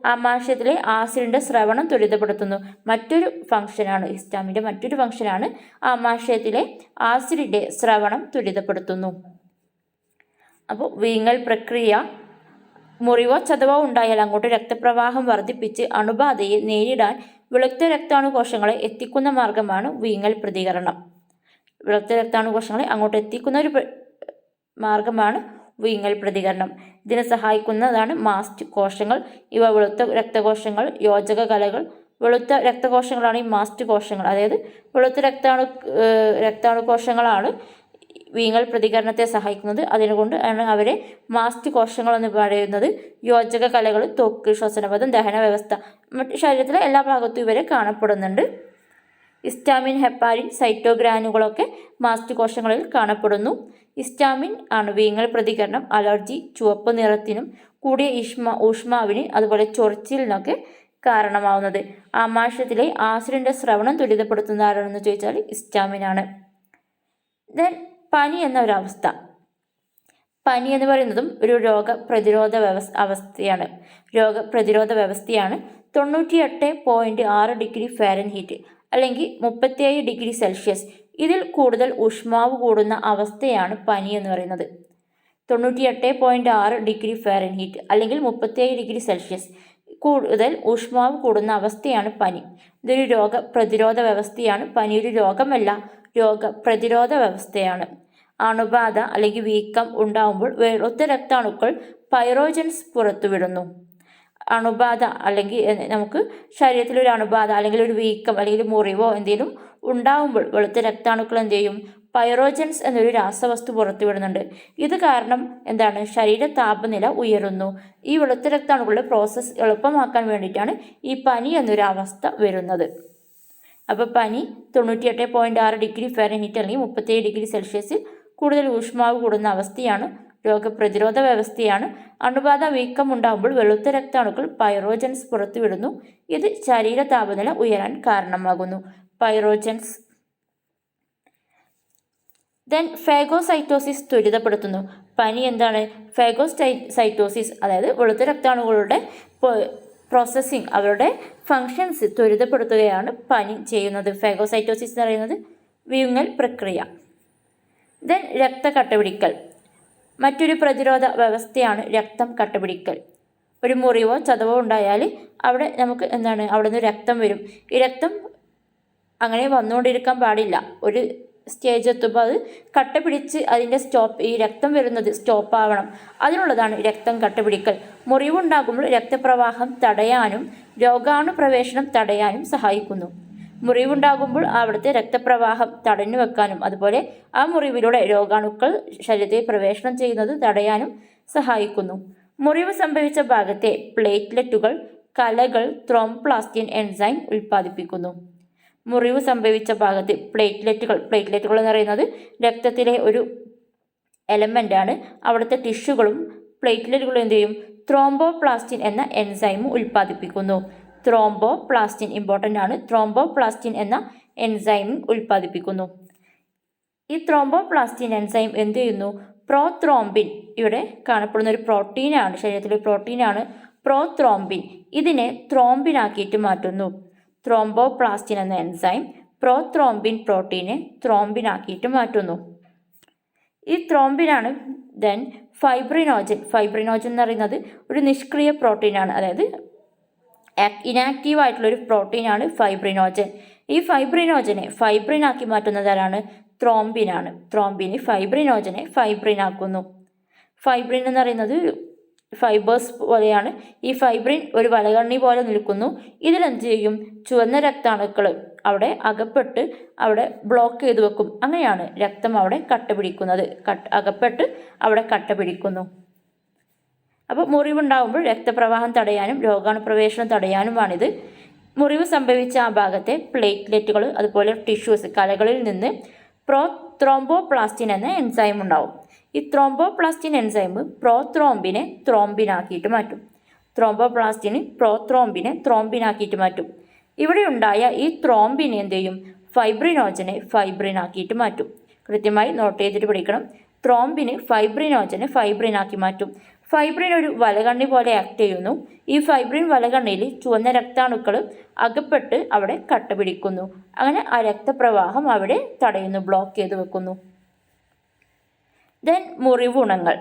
ആമാശയത്തിലെ ആസിഡിൻ്റെ സ്രവണം ത്വരിതപ്പെടുത്തുന്നു. മറ്റൊരു ഫംഗ്ഷനാണ് ഹിസ്റ്റാമിൻ്റെ മറ്റൊരു ഫംഗ്ഷനാണ് ആമാശയത്തിലെ ആസിഡിൻ്റെ സ്രവണം ത്വരിതപ്പെടുത്തുന്നു. അപ്പോൾ വീങ്ങൽ പ്രക്രിയ മുറിവോ ചതവോ ഉണ്ടായാൽ അങ്ങോട്ട് രക്തപ്രവാഹം വർദ്ധിപ്പിച്ച് അണുബാധയെ നേരിടാൻ വെളുത്ത രക്താണുകോശങ്ങളെ എത്തിക്കുന്ന മാർഗമാണ് വീങ്ങൽ പ്രതികരണം. വെളുത്ത രക്താണുകോശങ്ങളെ അങ്ങോട്ട് എത്തിക്കുന്ന ഒരു മാർഗമാണ് വീങ്ങൽ പ്രതികരണം. ഇതിനെ സഹായിക്കുന്നതാണ് മാസ്റ്റ് കോശങ്ങൾ. ഇവ വെളുത്ത രക്തകോശങ്ങൾ, യോജക കലകൾ. വെളുത്ത രക്തകോശങ്ങളാണ് ഈ മാസ്റ്റ് കോശങ്ങൾ. അതായത് വെളുത്ത രക്താണുകോശങ്ങളാണ് വീങ്ങൽ പ്രതികരണത്തെ സഹായിക്കുന്നത്. അതിനുകൊണ്ട് ആണ് അവരെ മാസ്റ്റ് കോശങ്ങൾ എന്ന് പറയുന്നത്. യോജക കലകൾ, ത്വക്ക്, ശ്വസനപഥം, ദഹന വ്യവസ്ഥ, മറ്റ് ശരീരത്തിലെ എല്ലാ ഭാഗത്തും ഇവരെ കാണപ്പെടുന്നുണ്ട്. ഹിസ്റ്റാമിൻ, ഹെപ്പാരിൻ, സൈറ്റോഗ്രാനുകളൊക്കെ മാസ്റ്റ് കോശങ്ങളിൽ കാണപ്പെടുന്നു. ഹിസ്റ്റാമിൻ ആണ് വീങ്ങൽ പ്രതികരണം, അലർജി, ചുവപ്പ് നിറത്തിനും കൂടിയ ഊഷ്മാവിന് അതുപോലെ ചൊറിച്ചിലിനൊക്കെ കാരണമാവുന്നത്. ആമാശയത്തിലെ ആസിഡിൻ്റെ സ്രവണം ത്വരിതപ്പെടുത്തുന്ന ആരാണെന്ന് ചോദിച്ചാൽ ഹിസ്റ്റാമിനാണ്. ദെൻ പനി എന്ന ഒരവസ്ഥ. പനി എന്ന് പറയുന്നതും ഒരു രോഗപ്രതിരോധ അവസ്ഥയാണ്. രോഗപ്രതിരോധ വ്യവസ്ഥയാണ്. 98.6 ഡിഗ്രി ഫാരൻഹീറ്റ് അല്ലെങ്കിൽ 37 ഡിഗ്രി സെൽഷ്യസ് ഇതിൽ കൂടുതൽ ഊഷ്മാവ് കൂടുന്ന അവസ്ഥയാണ് പനി എന്ന് പറയുന്നത്. 98.6 ഡിഗ്രി ഫാരൻഹീറ്റ് അല്ലെങ്കിൽ 37 ഡിഗ്രി സെൽഷ്യസ് കൂടുതൽ ഊഷ്മാവ് കൂടുന്ന അവസ്ഥയാണ് പനി. ഇതൊരു രോഗപ്രതിരോധ വ്യവസ്ഥയാണ്. പനി ഒരു രോഗമല്ല, രോഗപ്രതിരോധ വ്യവസ്ഥയാണ്. അണുബാധ അല്ലെങ്കിൽ വീക്കം ഉണ്ടാകുമ്പോൾ വെളുത്ത രക്താണുക്കൾ പൈറോജൻസ് പുറത്തുവിടുന്നു. അണുബാധ അല്ലെങ്കിൽ നമുക്ക് ശരീരത്തിലൊരു അണുബാധ അല്ലെങ്കിൽ ഒരു വീക്കം അല്ലെങ്കിൽ മുറിവോ എന്തെങ്കിലും ഉണ്ടാകുമ്പോൾ വെളുത്ത രക്താണുക്കൾ എന്ത് ചെയ്യും? പൈറോജൻസ് എന്നൊരു രാസവസ്തു പുറത്തുവിടുന്നുണ്ട്. ഇത് കാരണം എന്താണ്? ശരീര താപനില ഉയരുന്നു. ഈ വെളുത്ത രക്താണുക്കളുടെ പ്രോസസ്സ് എളുപ്പമാക്കാൻ വേണ്ടിയിട്ടാണ് ഈ പനി എന്നൊരു അവസ്ഥ വരുന്നത്. അപ്പോൾ പനി 98.6 ഡിഗ്രി ഫാരൻഹീറ്റ് അല്ലെങ്കിൽ 37 ഡിഗ്രി സെൽഷ്യസിൽ കൂടുതൽ ഊഷ്മാവ് കൂടുന്ന അവസ്ഥയാണ്. രോഗപ്രതിരോധ വ്യവസ്ഥയാണ്. അണുബാധ വീക്കം ഉണ്ടാകുമ്പോൾ വെളുത്ത രക്താണുക്കൾ പൈറോജൻസ് പുറത്തുവിടുന്നു. ഇത് ശരീര താപനില ഉയരാൻ കാരണമാകുന്നു. പൈറോജൻസ്. ദെൻ ഫാഗോസൈറ്റോസിസ് ത്വരിതപ്പെടുത്തുന്നു. പനി എന്താണ്? ഫാഗോസൈറ്റോസിസ് അതായത് വെളുത്ത രക്താണുക്കളുടെ പ്രോസസ്സിങ്, അവരുടെ ഫങ്ഷൻസ് ത്വരിതപ്പെടുത്തുകയാണ് പനി ചെയ്യുന്നത്. ഫാഗോസൈറ്റോസിസ് എന്ന് പറയുന്നത് വീങ്ങൽ പ്രക്രിയ. ദെൻ രക്തക്കട്ടപിടിക്കൽ. മറ്റൊരു പ്രതിരോധ വ്യവസ്ഥയാണ് രക്തം കട്ടപിടിക്കൽ. ഒരു മുറിവോ ചതവോ ഉണ്ടായാൽ അവിടെ നമുക്ക് എന്താണ്? അവിടെ നിന്ന് രക്തം വരും. ഈ രക്തം അങ്ങനെ വന്നുകൊണ്ടിരിക്കാൻ പാടില്ല. ഒരു സ്റ്റേജ് എത്തുമ്പോൾ അത് കട്ട പിടിച്ച് അതിൻ്റെ ഈ രക്തം വരുന്നത് സ്റ്റോപ്പ് ആവണം. അതിനുള്ളതാണ് രക്തം കട്ടപിടിക്കൽ. മുറിവുണ്ടാകുമ്പോൾ രക്തപ്രവാഹം തടയാനും രോഗാണുപ്രവേശനം തടയാനും സഹായിക്കുന്നു. മുറിവുണ്ടാകുമ്പോൾ അവിടുത്തെ രക്തപ്രവാഹം തടഞ്ഞു വെക്കാനും അതുപോലെ ആ മുറിവിലൂടെ രോഗാണുക്കൾ ശരീരത്തിൽ പ്രവേശനം ചെയ്യുന്നത് തടയാനും സഹായിക്കുന്നു. മുറിവ് സംഭവിച്ച ഭാഗത്തെ പ്ലേറ്റ്ലെറ്റുകൾ കലകൾ ത്രോംബോപ്ലാസ്റ്റിൻ എൻസൈം ഉൽപ്പാദിപ്പിക്കുന്നു. മുറിവ് സംഭവിച്ച ഭാഗത്ത് പ്ലേറ്റ്ലെറ്റുകൾ എന്ന് പറയുന്നത് രക്തത്തിലെ ഒരു എലമെൻ്റാണ്. അവിടുത്തെ ടിഷ്യൂകളും പ്ലേറ്റ്ലെറ്റുകളും എന്ത് ചെയ്യും? ത്രോംബോപ്ലാസ്റ്റിൻ എന്ന എൻസൈം ഉൽപ്പാദിപ്പിക്കുന്നു. ത്രോംബോപ്ലാസ്റ്റിൻ ഇമ്പോർട്ടൻ്റ് ആണ്. ത്രോംബോപ്ലാസ്റ്റിൻ എന്ന എൻസൈം ഉൽപ്പാദിപ്പിക്കുന്നു. ഈ ത്രോംബോപ്ലാസ്റ്റിൻ എൻസൈം എന്ത് ചെയ്യുന്നു? പ്രോത്രോംബിൻ, ഇവിടെ കാണപ്പെടുന്ന ഒരു പ്രോട്ടീനാണ്, ശരീരത്തിലെ പ്രോട്ടീനാണ് പ്രോത്രോംബിൻ. ഇതിനെ ത്രോംബിനാക്കിയിട്ട് മാറ്റുന്നു. ത്രോംബോപ്ലാസ്റ്റിൻ എന്ന എൻസൈം പ്രോത്രോംബിൻ പ്രോട്ടീനെ ത്രോംബിനാക്കിയിട്ട് മാറ്റുന്നു. ഈ ത്രോംബിനാണ് ദെൻ ഫൈബ്രിനോജൻ എന്ന് പറയുന്നത് ഒരു നിഷ്ക്രിയ പ്രോട്ടീനാണ്, അതായത് ഇനാക്റ്റീവ് ആയിട്ടുള്ളൊരു പ്രോട്ടീനാണ് ഫൈബ്രിനോജൻ. ഈ ഫൈബ്രിനോജനെ ഫൈബ്രിനാക്കി മാറ്റുന്നതാരാണ്? ത്രോംബിനാണ്. ത്രോംബിന് ഫൈബ്രിനോജനെ ഫൈബ്രിനാക്കുന്നു. ഫൈബ്രിൻ എന്ന് പറയുന്നത് ഫൈബേഴ്സ് പോലെയാണ്. ഈ ഫൈബ്രിൻ ഒരു വലകണ്ണി പോലെ നിൽക്കുന്നു. ഇതിലെന്ത് ചെയ്യും? ചുവന്ന രക്താണുക്കൾ അവിടെ അകപ്പെട്ട് അവിടെ ബ്ലോക്ക് ചെയ്ത് വെക്കും. അങ്ങനെയാണ് രക്തം അവിടെ കട്ട പിടിക്കുന്നത്. അകപ്പെട്ട് അവിടെ കട്ട പിടിക്കുന്നു. അപ്പോൾ മുറിവുണ്ടാകുമ്പോൾ രക്തപ്രവാഹം തടയാനും രോഗാണുപ്രവേശനം തടയാനുമാണിത്. മുറിവ് സംഭവിച്ച ആ ഭാഗത്തെ പ്ലേറ്റ്ലെറ്റുകൾ അതുപോലെ ടിഷ്യൂസ് കലകളിൽ നിന്ന് ത്രോംബോപ്ലാസ്റ്റിൻ എന്ന എൻസൈം ഉണ്ടാവും. ഈ ത്രോംബോപ്ലാസ്റ്റിൻ എൻസൈം പ്രോത്രോംബിനെ ത്രോംബിനാക്കിയിട്ട് മാറ്റും. ത്രോംബിനാക്കിയിട്ട് മാറ്റും. ഇവിടെ ഉണ്ടായ ഈ ത്രോംബിനെ എന്ത് ചെയ്യും? ഫൈബ്രിനോജനെ ഫൈബ്രിനാക്കിയിട്ട് മാറ്റും. കൃത്യമായി നോട്ട് ചെയ്തിട്ട് പഠിക്കണം. ത്രോംബിന് ഫൈബ്രിനോജനെ ഫൈബ്രിനാക്കി മാറ്റും. ഫൈബ്രിൻ ഒരു വലകണ്ണി പോലെ ആക്ട് ചെയ്യുന്നു. ഈ ഫൈബ്രിൻ വലകണ്ണിയിൽ ചുവന്ന രക്താണുക്കൾ അകപ്പെട്ട് അവിടെ കട്ട പിടിക്കുന്നു. അങ്ങനെ ആ രക്തപ്രവാഹം അവിടെ തടയുന്നു, ബ്ലോക്ക് ചെയ്ത് വെക്കുന്നു. ദെൻ മുറിവുണങ്ങൾ.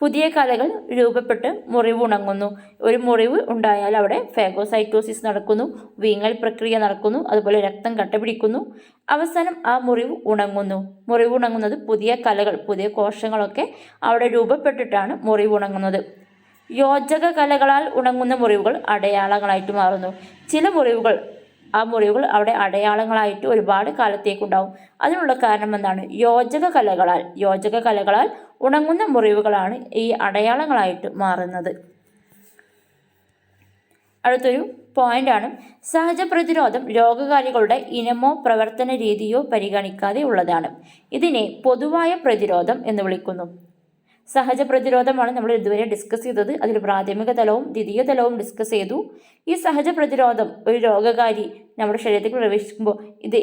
പുതിയ കലകൾ രൂപപ്പെട്ട് മുറിവുണങ്ങുന്നു. ഒരു മുറിവ് ഉണ്ടായാൽ അവിടെ ഫാഗോസൈറ്റോസിസ് നടക്കുന്നു, വീങ്ങൽ പ്രക്രിയ നടക്കുന്നു, അതുപോലെ രക്തം കട്ടപിടിക്കുന്നു. അവസാനം ആ മുറിവ് ഉണങ്ങുന്നു. മുറിവുണങ്ങുന്നത് പുതിയ കലകൾ, പുതിയ കോശങ്ങളൊക്കെ അവിടെ രൂപപ്പെട്ടിട്ടാണ് മുറിവുണങ്ങുന്നത്. യോജക കലകളാൽ ഉണങ്ങുന്ന മുറിവുകൾ അടയാളങ്ങളായിട്ട് മാറുന്നു. ചില മുറിവുകൾ അവിടെ അടയാളങ്ങളായിട്ട് ഒരുപാട് കാലത്തേക്കുണ്ടാവും. അതിനുള്ള കാരണം എന്താണ്? യോജക കലകളാൽ ഉണങ്ങുന്ന മുറിവുകളാണ് ഈ അടയാളങ്ങളായിട്ട് മാറുന്നത്. അടുത്തൊരു പോയിന്റാണ് സഹജ പ്രതിരോധം രോഗകാരികളുടെ ഇനമോ പ്രവർത്തന രീതിയോ പരിഗണിക്കാതെ ഉള്ളതാണ്. ഇതിനെ പൊതുവായ പ്രതിരോധം എന്ന് വിളിക്കുന്നു. സഹജ പ്രതിരോധമാണ് നമ്മൾ ഇതുവരെ ഡിസ്കസ് ചെയ്തത്. അതിൽ പ്രാഥമിക തലവും ദ്വിതീയ തലവും ഡിസ്കസ് ചെയ്തു. ഈ സഹജ പ്രതിരോധം ഒരു രോഗകാരി നമ്മുടെ ശരീരത്തിൽ പ്രവേശിക്കുമ്പോൾ ഇത്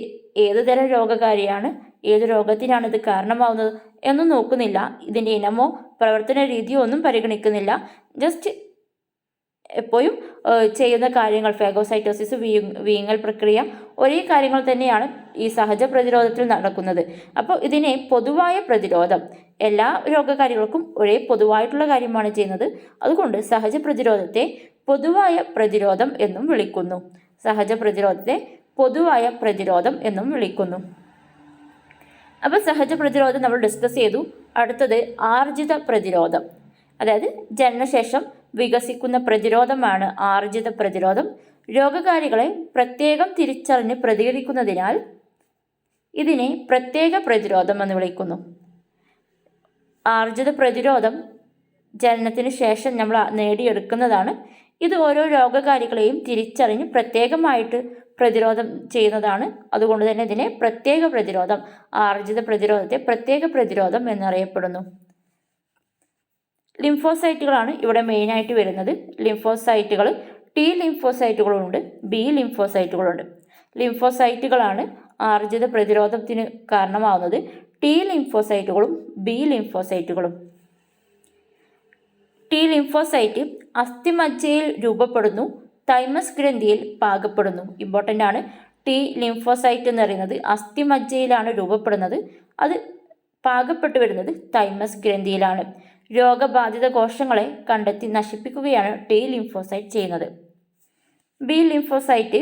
ഏത് തരം രോഗകാരിയാണ്, ഏത് രോഗത്തിനാണ് ഇത് കാരണമാവുന്നത് എന്നും നോക്കുന്നില്ല. ഇതിൻ്റെ ഇനമോ പ്രവർത്തന രീതിയോ ഒന്നും പരിഗണിക്കുന്നില്ല. ജസ്റ്റ് എപ്പോഴും ചെയ്യുന്ന കാര്യങ്ങൾ ഫാഗോസൈറ്റോസിസ്, വീങ്ങൽ പ്രക്രിയ ഒരേ കാര്യങ്ങൾ തന്നെയാണ് ഈ സഹജ പ്രതിരോധത്തിൽ നടക്കുന്നത്. അപ്പോൾ ഇതിനെ പൊതുവായ പ്രതിരോധം, എല്ലാ രോഗകാരികൾക്കും ഒരേ പൊതുവായിട്ടുള്ള കാര്യമാണ് ചെയ്യുന്നത്. അതുകൊണ്ട് സഹജ പ്രതിരോധത്തെ പൊതുവായ പ്രതിരോധം എന്നും വിളിക്കുന്നു. അപ്പോൾ സഹജ പ്രതിരോധം നമ്മൾ ഡിസ്കസ് ചെയ്തു. അടുത്തത് ആർജിത പ്രതിരോധം, അതായത് ജനനശേഷം വികസിക്കുന്ന പ്രതിരോധമാണ് ആർജിത പ്രതിരോധം. രോഗകാരികളെ പ്രത്യേകം തിരിച്ചറിഞ്ഞ് പ്രതികരിക്കുന്നതിനാൽ ഇതിനെ പ്രത്യേക പ്രതിരോധം എന്ന് വിളിക്കുന്നു. ആർജിത പ്രതിരോധം ജനനത്തിന് ശേഷം നമ്മൾ നേടിയെടുക്കുന്നതാണ്. ഇത് ഓരോ രോഗകാരികളെയും തിരിച്ചറിഞ്ഞ് പ്രത്യേകമായിട്ട് പ്രതിരോധം ചെയ്യുന്നതാണ്. അതുകൊണ്ട് തന്നെ ഇതിനെ പ്രത്യേക പ്രതിരോധം, ആർജിത പ്രതിരോധത്തെ പ്രത്യേക പ്രതിരോധം എന്നറിയപ്പെടുന്നു. ലിംഫോസൈറ്റുകളാണ് ഇവിടെ മെയിനായിട്ട് വരുന്നത്. ലിംഫോസൈറ്റുകൾ ടി ലിംഫോസൈറ്റുകളുണ്ട്, ബി ലിംഫോസൈറ്റുകളുണ്ട്. ലിംഫോസൈറ്റുകളാണ് ആർജിത പ്രതിരോധത്തിന് കാരണമാവുന്നത്. ടി ലിംഫോസൈറ്റുകളും ബി ലിംഫോസൈറ്റുകളും. ടി ലിംഫോസൈറ്റ് അസ്ഥിമജ്ജയിൽ രൂപപ്പെടുന്നു, തൈമസ് ഗ്രന്ഥിയിൽ പാകപ്പെടുന്നു. ഇമ്പോർട്ടൻ്റ് ആണ്. ടി ലിംഫോസൈറ്റ് എന്ന് പറയുന്നത് അസ്ഥിമജ്ജയിലാണ് രൂപപ്പെടുന്നത്. അത് പാകപ്പെട്ടു വരുന്നത് തൈമസ് ഗ്രന്ഥിയിലാണ്. രോഗബാധിത കോശങ്ങളെ കണ്ടെത്തി നശിപ്പിക്കുകയാണ് ടി ലിംഫോസൈറ്റ് ചെയ്യുന്നത്. ബി ലിംഫോസൈറ്റ്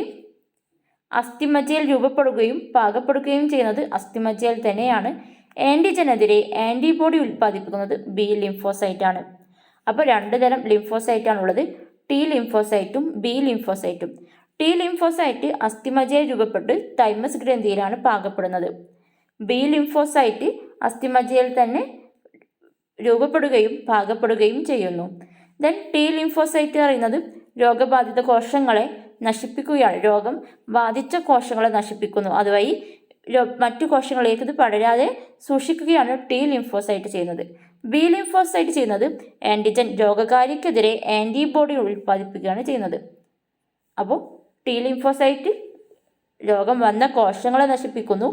അസ്ഥിമജ്ജയിൽ രൂപപ്പെടുകയും പാകപ്പെടുകയും ചെയ്യുന്നത് അസ്ഥിമജ്ജയിൽ തന്നെയാണ്. ആൻറ്റിജനെതിരെ ആൻറ്റിബോഡി ഉൽപ്പാദിപ്പിക്കുന്നത് ബി ലിംഫോസൈറ്റാണ്. അപ്പോൾ രണ്ട് തരം ലിംഫോസൈറ്റാണുള്ളത്, ടി ലിംഫോസൈറ്റും ബി ലിംഫോസൈറ്റും. ടി ലിംഫോസൈറ്റ് അസ്ഥിമജ്ജയിൽ രൂപപ്പെട്ട് തൈമസ് ഗ്രന്ഥിയിലാണ് പാകപ്പെടുന്നത്. ബി ലിംഫോസൈറ്റ് അസ്ഥിമജ്ജയിൽ തന്നെ രൂപപ്പെടുകയും പാകപ്പെടുകയും ചെയ്യുന്നു. ദെൻ ടി ലിംഫോസൈറ്റ് പറയുന്നത് രോഗബാധിത കോശങ്ങളെ നശിപ്പിക്കുകയാണ്. രോഗം ബാധിച്ച കോശങ്ങളെ നശിപ്പിക്കുന്നു. അതുവഴി മറ്റു കോശങ്ങളിലേക്ക് ഇത് പടരാതെ സൂക്ഷിക്കുകയാണ് ടി ലിംഫോസൈറ്റ് ചെയ്യുന്നത്. ബി ലിംഫോസൈറ്റ് ചെയ്യുന്നത് ആൻറ്റിജൻ രോഗകാരിക്കെതിരെ ആൻറ്റിബോഡി ഉൽപ്പാദിപ്പിക്കുകയാണ് ചെയ്യുന്നത്. അപ്പോൾ ടി ലിംഫോസൈറ്റ് രോഗം വന്ന കോശങ്ങളെ നശിപ്പിക്കുന്നു.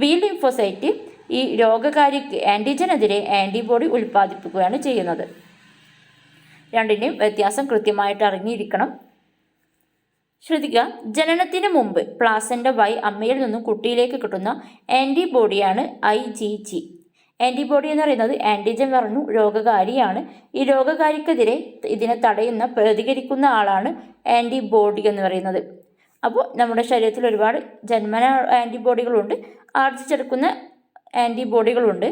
ബി ലിംഫോസൈറ്റ് ഈ രോഗകാരിക്ക് ആൻറ്റിജനെതിരെ ആൻറ്റിബോഡി ഉൽപ്പാദിപ്പിക്കുകയാണ് ചെയ്യുന്നത്. രണ്ടിൻ്റെയും വ്യത്യാസം കൃത്യമായിട്ട് അറിഞ്ഞിരിക്കണം. ശ്രദ്ധിക്കുക, ജനനത്തിന് മുമ്പ് പ്ലാസൻ്റ വഴി അമ്മയിൽ നിന്നും കുട്ടിയിലേക്ക് കിട്ടുന്ന ആൻറ്റിബോഡിയാണ് IgG. ആൻറ്റിബോഡി എന്ന് പറയുന്നത് ആൻറ്റിജൻ പറഞ്ഞു രോഗകാരിയാണ്. ഈ രോഗകാരിക്കെതിരെ ഇതിനെ തടയുന്ന പ്രതികരിക്കുന്ന ആളാണ് ആൻറ്റിബോഡി എന്ന് പറയുന്നത്. അപ്പോൾ നമ്മുടെ ശരീരത്തിൽ ഒരുപാട് ജന്മന ആൻറ്റിബോഡികളുണ്ട്, ആർജിച്ചെടുക്കുന്ന ആൻറ്റിബോഡികളുണ്ട്.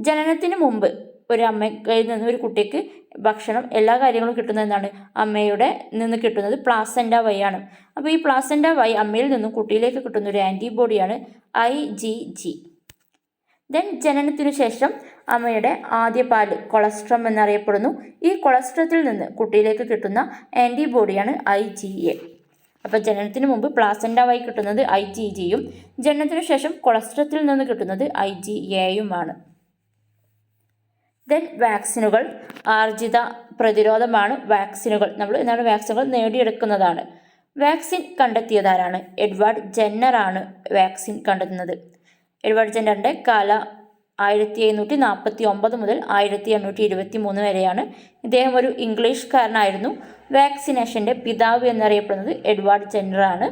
ജനനത്തിന് മുമ്പ് ഒരു അമ്മയിൽ നിന്ന് ഒരു കുട്ടിക്ക് ഭക്ഷണം എല്ലാ കാര്യങ്ങളും കിട്ടുന്നത് എന്താണ്? അമ്മയുടെ നിന്ന് കിട്ടുന്നത് പ്ലാസൻ്റ വഴിയാണ്. അപ്പോൾ ഈ പ്ലാസൻ്റ വഴി അമ്മയിൽ നിന്നും കുട്ടിയിലേക്ക് കിട്ടുന്ന ഒരു ആൻറ്റിബോഡിയാണ് IgG. ദെൻ ജനനത്തിനു ശേഷം അമ്മയുടെ ആദ്യ പാല് കൊളസ്ട്രം എന്നറിയപ്പെടുന്നു. ഈ കൊളസ്ട്രത്തിൽ നിന്ന് കുട്ടിയിലേക്ക് കിട്ടുന്ന ആൻറ്റിബോഡിയാണ് IgA. അപ്പോൾ ജനനത്തിന് മുമ്പ് പ്ലാസൻ്റ വഴി കിട്ടുന്നത് IgGയും ജനനത്തിനു ശേഷം കൊളസ്ട്രത്തിൽ നിന്ന് കിട്ടുന്നത് IgAയുമാണ്. ദെൻ വാക്സിനുകൾ ആർജിത പ്രതിരോധമാണ്. വാക്സിനുകൾ നമ്മൾ എന്താണ് വാക്സിനുകൾ നേടിയെടുക്കുന്നതാണ്. വാക്സിൻ കണ്ടെത്തിയതാരാണ്? എഡ്വേർഡ് ജെന്നറാണ് വാക്സിൻ കണ്ടെത്തുന്നത്. എഡ്വേർഡ് ജെന്നറിൻ്റെ കാല 1749 മുതൽ 1823 വരെയാണ്. ഇദ്ദേഹം ഒരു ഇംഗ്ലീഷുകാരനായിരുന്നു. വാക്സിനേഷൻ്റെ പിതാവ് എന്നറിയപ്പെടുന്നത് എഡ്വേർഡ് ജെന്നറാണ്.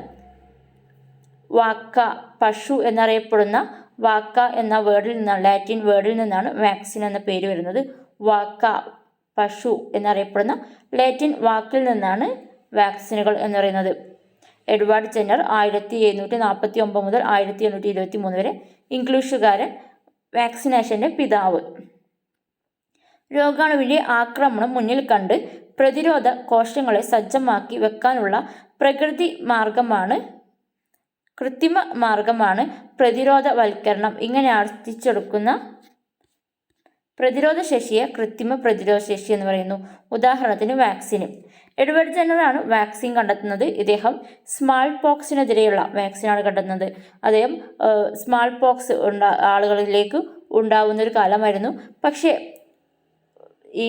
വാക്ക പശു എന്നറിയപ്പെടുന്ന വാക്ക എന്ന വേർഡിൽ നിന്നാണ്, ലാറ്റിൻ വേർഡിൽ നിന്നാണ് വാക്സിൻ എന്ന പേര് വരുന്നത്. വാക്ക പശു എന്നറിയപ്പെടുന്ന ലാറ്റിൻ വാക്കിൽ നിന്നാണ് വാക്സിനുകൾ എന്ന് പറയുന്നത്. എഡ്വേർഡ് ജെന്നർ 1749 മുതൽ 1823 വരെ ഇംഗ്ലീഷുകാരൻ, വാക്സിനേഷൻ്റെ പിതാവ്. രോഗാണുവിൻ്റെ ആക്രമണം മുന്നിൽ കണ്ട് പ്രതിരോധ കോശങ്ങളെ സജ്ജമാക്കി വെക്കാനുള്ള കൃത്രിമ മാർഗമാണ് പ്രതിരോധവൽക്കരണം. ഇങ്ങനെ ആർജിച്ചെടുക്കുന്ന പ്രതിരോധശേഷിയെ കൃത്രിമ പ്രതിരോധശേഷി എന്ന് പറയുന്നു. ഉദാഹരണത്തിന് വാക്സിന്. എഡ്വേർഡ് ജെന്നറാണ് വാക്സിൻ കണ്ടെത്തുന്നത്. ഇദ്ദേഹം സ്മാൾ പോക്സിനെതിരെയുള്ള വാക്സിനാണ് കണ്ടെത്തുന്നത്. അദ്ദേഹം സ്മാൾ പോക്സ് ആളുകളിലേക്ക് ഉണ്ടാവുന്ന ഒരു കാലമായിരുന്നു. പക്ഷേ ഈ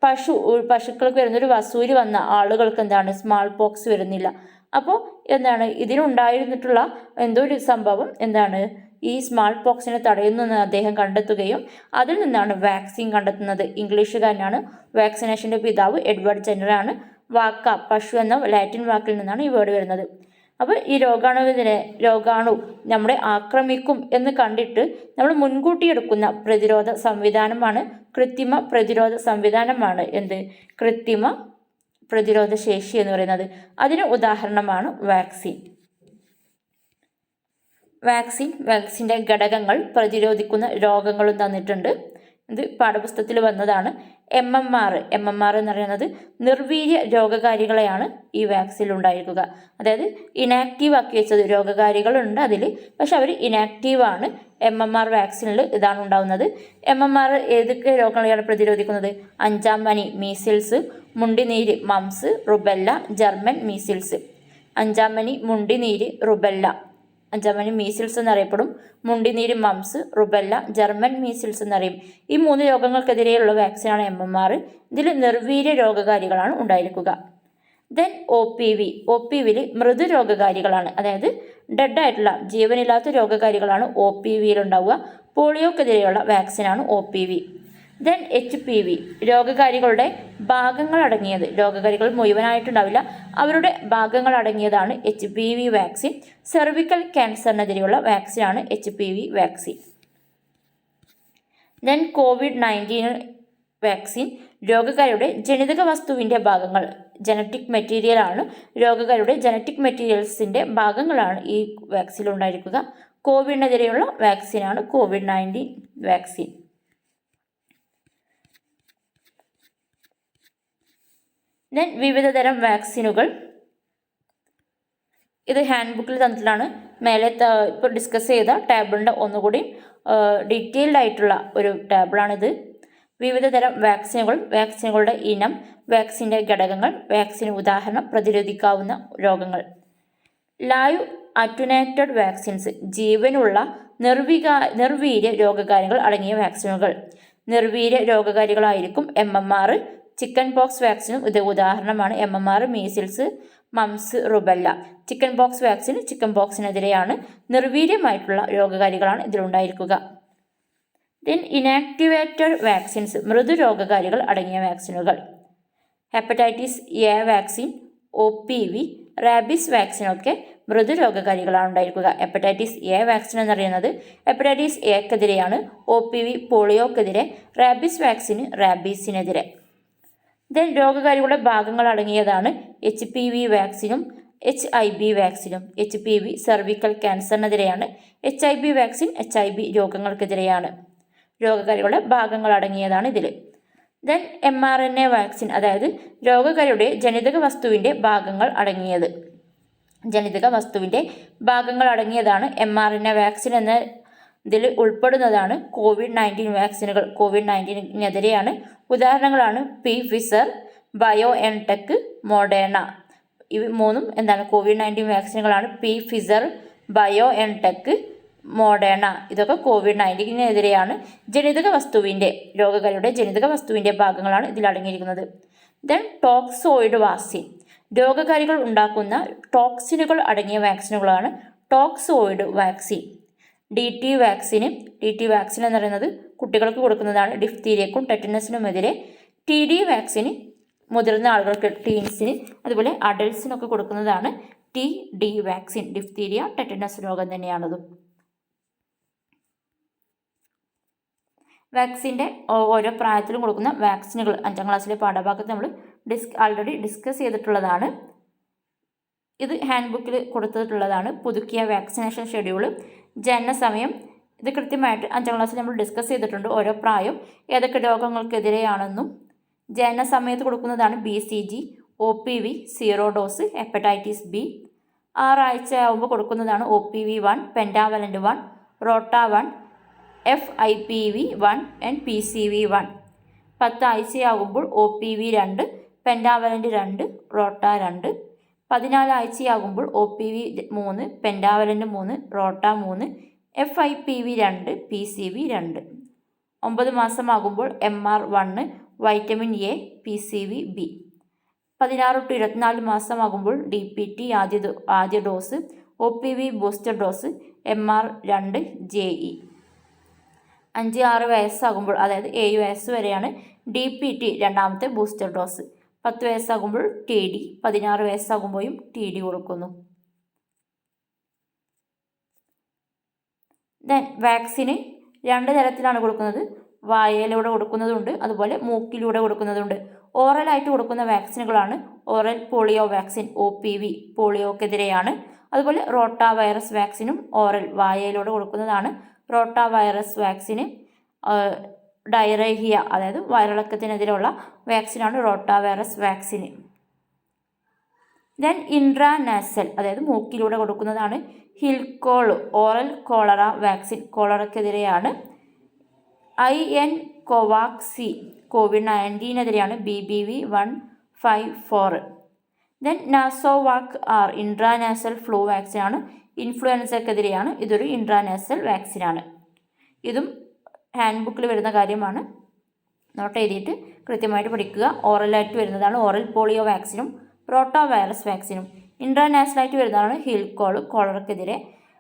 പശുക്കൾക്ക് വരുന്നൊരു വസൂരി വന്ന ആളുകൾക്ക് എന്താണ് സ്മാൾ പോക്സ് വരുന്നില്ല. അപ്പോൾ എന്താണ് ഇതിനുണ്ടായിരുന്നിട്ടുള്ള എന്തോ ഒരു സംഭവം എന്താണ് ഈ സ്മാൾ പോക്സിനെ തടയുന്നെന്ന് അദ്ദേഹം കണ്ടെത്തുകയും അതിൽ നിന്നാണ് വാക്സിൻ കണ്ടെത്തുന്നത്. ഇംഗ്ലീഷുകാരനാണ്. വാക്സിനേഷൻ്റെ പിതാവ് എഡ്വേർഡ് ജെന്നറാണ്. വാക്ക പശു എന്ന ലാറ്റിൻ വാക്കിൽ നിന്നാണ് ഈ വേർഡ് വരുന്നത്. അപ്പോൾ ഈ രോഗാണു നമ്മളെ ആക്രമിക്കും എന്ന് കണ്ടിട്ട് നമ്മൾ മുൻകൂട്ടി എടുക്കുന്ന പ്രതിരോധ സംവിധാനമാണ് കൃത്രിമ പ്രതിരോധ സംവിധാനമാണ് കൃത്രിമ പ്രതിരോധ ശേഷി എന്ന് പറയുന്നത്. അതിന് ഉദാഹരണമാണ് വാക്സിൻ. വാക്സിൻ്റെ ഘടകങ്ങൾ പ്രതിരോധിക്കുന്ന രോഗങ്ങളും തന്നിട്ടുണ്ട്. ഇത് പാഠപുസ്തകത്തിൽ വന്നതാണ്. MMR എന്ന് പറയുന്നത് നിർവീര്യ രോഗകാരികളെയാണ് ഈ വാക്സിനിൽ ഉണ്ടായിരിക്കുക. അതായത് ഇനാക്റ്റീവ് ആക്കി വെച്ചത് രോഗകാരികളുണ്ട് അതിൽ, പക്ഷെ അവർ ഇനാക്റ്റീവാണ്. MMR വാക്സിനിൽ ഇതാണ് ഉണ്ടാകുന്നത്. MMR ഏതൊക്കെ രോഗങ്ങളെയാണ് പ്രതിരോധിക്കുന്നത്? 5-ാം പനി, മീസിൽസ്, മുണ്ടിനീര്, മംസ്, റുബെല്ല, ജർമ്മൻ മീസിൽസ്. 5-ാം പനി, മുണ്ടിനീര്, റുബെല്ല. 5-ാം പനി മീസിൽസ് എന്നറിയപ്പെടും. മുണ്ടിനീര്, മംസ്, റുബെല്ല, ജർമ്മൻ മീസിൽസ് എന്നറിയും. ഈ 3 രോഗങ്ങൾക്കെതിരെയുള്ള വാക്സിനാണ് MMR. ഇതിൽ നിർവീര്യ രോഗകാരികളാണ് ഉണ്ടായിരിക്കുക. ദെൻ OPVയിൽ മൃദു രോഗകാരികളാണ്, അതായത് ഡെഡായിട്ടുള്ള ജീവനില്ലാത്ത രോഗകാരികളാണ് OPVയിൽ ഉണ്ടാവുക. പോളിയോക്കെതിരെയുള്ള വാക്സിനാണ് OPV. ദെൻ HPV രോഗകാരികളുടെ ഭാഗങ്ങൾ അടങ്ങിയത്, രോഗകാരികൾ മുഴുവനായിട്ടുണ്ടാവില്ല, അവരുടെ ഭാഗങ്ങൾ അടങ്ങിയതാണ് HPV വാക്സിൻ. സെർവിക്കൽ ക്യാൻസറിനെതിരെയുള്ള വാക്സിനാണ് HPV vaccine. Then COVID-19 vaccine രോഗകാരിയുടെ ജനിതക വസ്തുവിൻ്റെ ഭാഗങ്ങൾ, ജനറ്റിക് മെറ്റീരിയലാണ്. രോഗകാരിയുടെ ജനറ്റിക് മെറ്റീരിയൽസിൻ്റെ ഭാഗങ്ങളാണ് ഈ വാക്സിനിൽ ഉണ്ടായിരിക്കുക. കോവിഡിനെതിരെയുള്ള വാക്സിനാണ് COVID-19 വാക്സിൻ. ദെൻ വിവിധതരം വാക്സിനുകൾ. ഇത് ഹാൻഡ് ബുക്കിൽ തന്നിട്ടുള്ളതാണ്. മേലെ ഇപ്പോൾ ഡിസ്കസ് ചെയ്ത ടേബിളിൻ്റെ ഒന്നുകൂടി ഡീറ്റെയിൽഡ് ആയിട്ടുള്ള ഒരു ടേബിളാണിത്. വിവിധ തരം വാക്സിനുകൾ, വാക്സിനുകളുടെ ഇനം, വാക്സിൻ്റെ ഘടകങ്ങൾ, വാക്സിന് ഉദാഹരണം, പ്രതിരോധിക്കാവുന്ന രോഗങ്ങൾ. ലൈവ് അറ്റുനേറ്റഡ് വാക്സിൻസ്, ജീവനുള്ള നിർവീര്യ രോഗകാരികൾ അടങ്ങിയ വാക്സിനുകൾ. നിർവീര്യ രോഗകാരികളായിരിക്കും MMR. ചിക്കൻ പോക്സ് വാക്സിനും ഇത് ഉദാഹരണമാണ്. MMR, മീസിൽസ്, മംസ്, റുബെല്ല. ചിക്കൻ പോക്സ് വാക്സിൻ ചിക്കൻ പോക്സിനെതിരെയാണ്. നിർവീര്യമായിട്ടുള്ള രോഗകാരികളാണ് ഇതിലുണ്ടായിരിക്കുക. ദെൻ ഇനാക്ടിവേറ്റഡ് വാക്സിൻസ്, മൃദുരോഗകാരികൾ അടങ്ങിയ വാക്സിനുകൾ. Hepatitis A vaccine, OPV, rabies വാക്സിനൊക്കെ മൃദുരോഗകാരികളാണ് ഉണ്ടായിരിക്കുക. ഹെപ്പറ്റൈറ്റിസ് എ വാക്സിൻ എന്നറിയുന്നത് ഹെപ്പറ്റൈറ്റിസ് എക്കെതിരെയാണ്. OPV പോളിയോക്കെതിരെ, റാബിസ് വാക്സിന് റാബീസിനെതിരെ. ദെൻ രോഗകാരികളുടെ ഭാഗങ്ങൾ അടങ്ങിയതാണ് HPV വാക്സിനും HIV വാക്സിനും. HPV സെർവിക്കൽ ക്യാൻസറിനെതിരെയാണ്. HIV വാക്സിൻ HIV രോഗങ്ങൾക്കെതിരെയാണ്. രോഗകാരികളുടെ ഭാഗങ്ങൾ അടങ്ങിയതാണ് ഇതിൽ. ദെൻ mRNA വാക്സിൻ, അതായത് രോഗകാരിയുടെ ജനിതക വസ്തുവിൻ്റെ ഭാഗങ്ങൾ അടങ്ങിയത്. ജനിതക വസ്തുവിൻ്റെ ഭാഗങ്ങൾ അടങ്ങിയതാണ് mRNA വാക്സിൻ എന്ന ഇതിൽ ഉൾപ്പെടുന്നതാണ് COVID-19 വാക്സിനുകൾ. COVID-19-നെതിരെയാണ്. ഉദാഹരണങ്ങളാണ് Pfizer, BioNTech, മോഡേണ. ഇവ മൂന്നും എന്താണ് COVID-19 വാക്സിനുകളാണ്. Pfizer, BioNTech, Moderna. ഇതൊക്കെ COVID-19-നെതിരെയാണ്. ജനിതക വസ്തുവിൻ്റെ, രോഗകാരിയുടെ ജനിതക വസ്തുവിൻ്റെ ഭാഗങ്ങളാണ് ഇതിൽ അടങ്ങിയിരിക്കുന്നത്. ദെൻ ടോക്സോയിഡ് വാക്സിൻ, രോഗകാരികൾ ഉണ്ടാക്കുന്ന ടോക്സിനുകൾ അടങ്ങിയ വാക്സിനുകളാണ് ടോക്സോയിഡ് വാക്സിൻ. DT വാക്സിൻ എന്ന് പറയുന്നത് കുട്ടികൾക്ക് കൊടുക്കുന്നതാണ്. ഡിഫ്തീരിയക്കും ടെറ്റനസിനുമെതിരെ. TD വാക്സിന് മുതിർന്ന ആളുകൾക്ക്, ടീൻസിന്, അതുപോലെ അഡൽട്സിനൊക്കെ കൊടുക്കുന്നതാണ് TD വാക്സിൻ. ഡിഫ്തീരിയ, ടെറ്റനസ് രോഗം തന്നെയാണതും. വാക്സിൻ്റെ ഓരോ പ്രായത്തിലും കൊടുക്കുന്ന വാക്സിനുകൾ 5ാം ക്ലാസ്സിലെ പാഠഭാഗത്ത് നമ്മൾ ആൾറെഡി ഡിസ്കസ് ചെയ്തിട്ടുള്ളതാണ്. ഇത് ഹാൻഡ് ബുക്കിൽ കൊടുത്തിട്ടുള്ളതാണ്. പുതുക്കിയ വാക്സിനേഷൻ ഷെഡ്യൂൾ, ജനനസമയം, ഇത് കൃത്യമായിട്ട് 5ാം ക്ലാസ്സിൽ നമ്മൾ ഡിസ്കസ് ചെയ്തിട്ടുണ്ട്. ഓരോ പ്രായം ഏതൊക്കെ രോഗങ്ങൾക്കെതിരെയാണെന്നും ജനനസമയത്ത് കൊടുക്കുന്നതാണ് BCG, OPV 0 dose, hepatitis B. 6 ആഴ്ചയാകുമ്പോൾ കൊടുക്കുന്നതാണ് OPV1, പെൻറ്റാവലൻ്റ് 1, റോട്ട 1, FIPV1 and PCV1. 10 ആഴ്ചയാകുമ്പോൾ OPV2, പെൻറ്റാവലൻ്റ് 2, റോട്ട 2. 14 ആഴ്ചയാകുമ്പോൾ OPV3, പെൻറ്റാവലൻ്റ് 3, റോട്ട 3, FIPV2, PCV2. 9 മാസമാകുമ്പോൾ MR1, vitamin A, PCV-B. 16 to 24 മാസമാകുമ്പോൾ DPT ആദ്യ dose, OPV booster dose, MR2, JE. 5-6 വയസ്സാകുമ്പോൾ, അതായത് 7 വയസ്സ് വരെയാണ് DPT രണ്ടാമത്തെ ബൂസ്റ്റർ ഡോസ്. 10 വയസ്സാകുമ്പോൾ TD, 16 വയസ്സാകുമ്പോഴും TD കൊടുക്കുന്നു. ദെൻ വാക്സിന് 2 തരത്തിലാണ് കൊടുക്കുന്നത്. വായയിലൂടെ കൊടുക്കുന്നതുണ്ട്, അതുപോലെ മൂക്കിലൂടെ കൊടുക്കുന്നതുണ്ട്. ഓറലായിട്ട് കൊടുക്കുന്ന വാക്സിനുകളാണ് ഓറൽ പോളിയോ വാക്സിൻ, OPV പോളിയോക്കെതിരെയാണ്. അതുപോലെ റോട്ട വൈറസ് വാക്സിനും ഓറൽ വായയിലൂടെ കൊടുക്കുന്നതാണ്. റോട്ട വൈറസ് വാക്സിന് ഡയറേഹിയ, അതായത് വയറിളക്കത്തിനെതിരെയുള്ള വാക്സിനാണ് rotavirus vaccine. Then intranasal, അതായത് മൂക്കിലൂടെ കൊടുക്കുന്നതാണ് ഹിൽക്കോൾ ഓറൽ കോളറ വാക്സിൻ, കോളറയ്ക്കെതിരെയാണ്. IN കോവാക്സി COVID-19-നെതിരെയാണ്, BBV154. Then Nasovac R intranasal flu വാക്സിനാണ്, ഇൻഫ്ലുവൻസക്കെതിരെയാണ്. ഇതൊരു ഇൻട്രാനാസൽ വാക്സിനാണ്. ഇതും ഹാൻഡ് ബുക്കിൽ വരുന്ന കാര്യമാണ്. നോട്ട് എഴുതിയിട്ട് കൃത്യമായിട്ട് പഠിക്കുക. ഓറലായിട്ട് വരുന്നതാണ് ഓറൽ പോളിയോ വാക്സിനും റോട്ട വൈറസ് വാക്സിനും. ഇൻട്രാനാഷണലായിട്ട് വരുന്നതാണ് ഹിൽക്കോൾ കോളറയ്ക്കെതിരെ.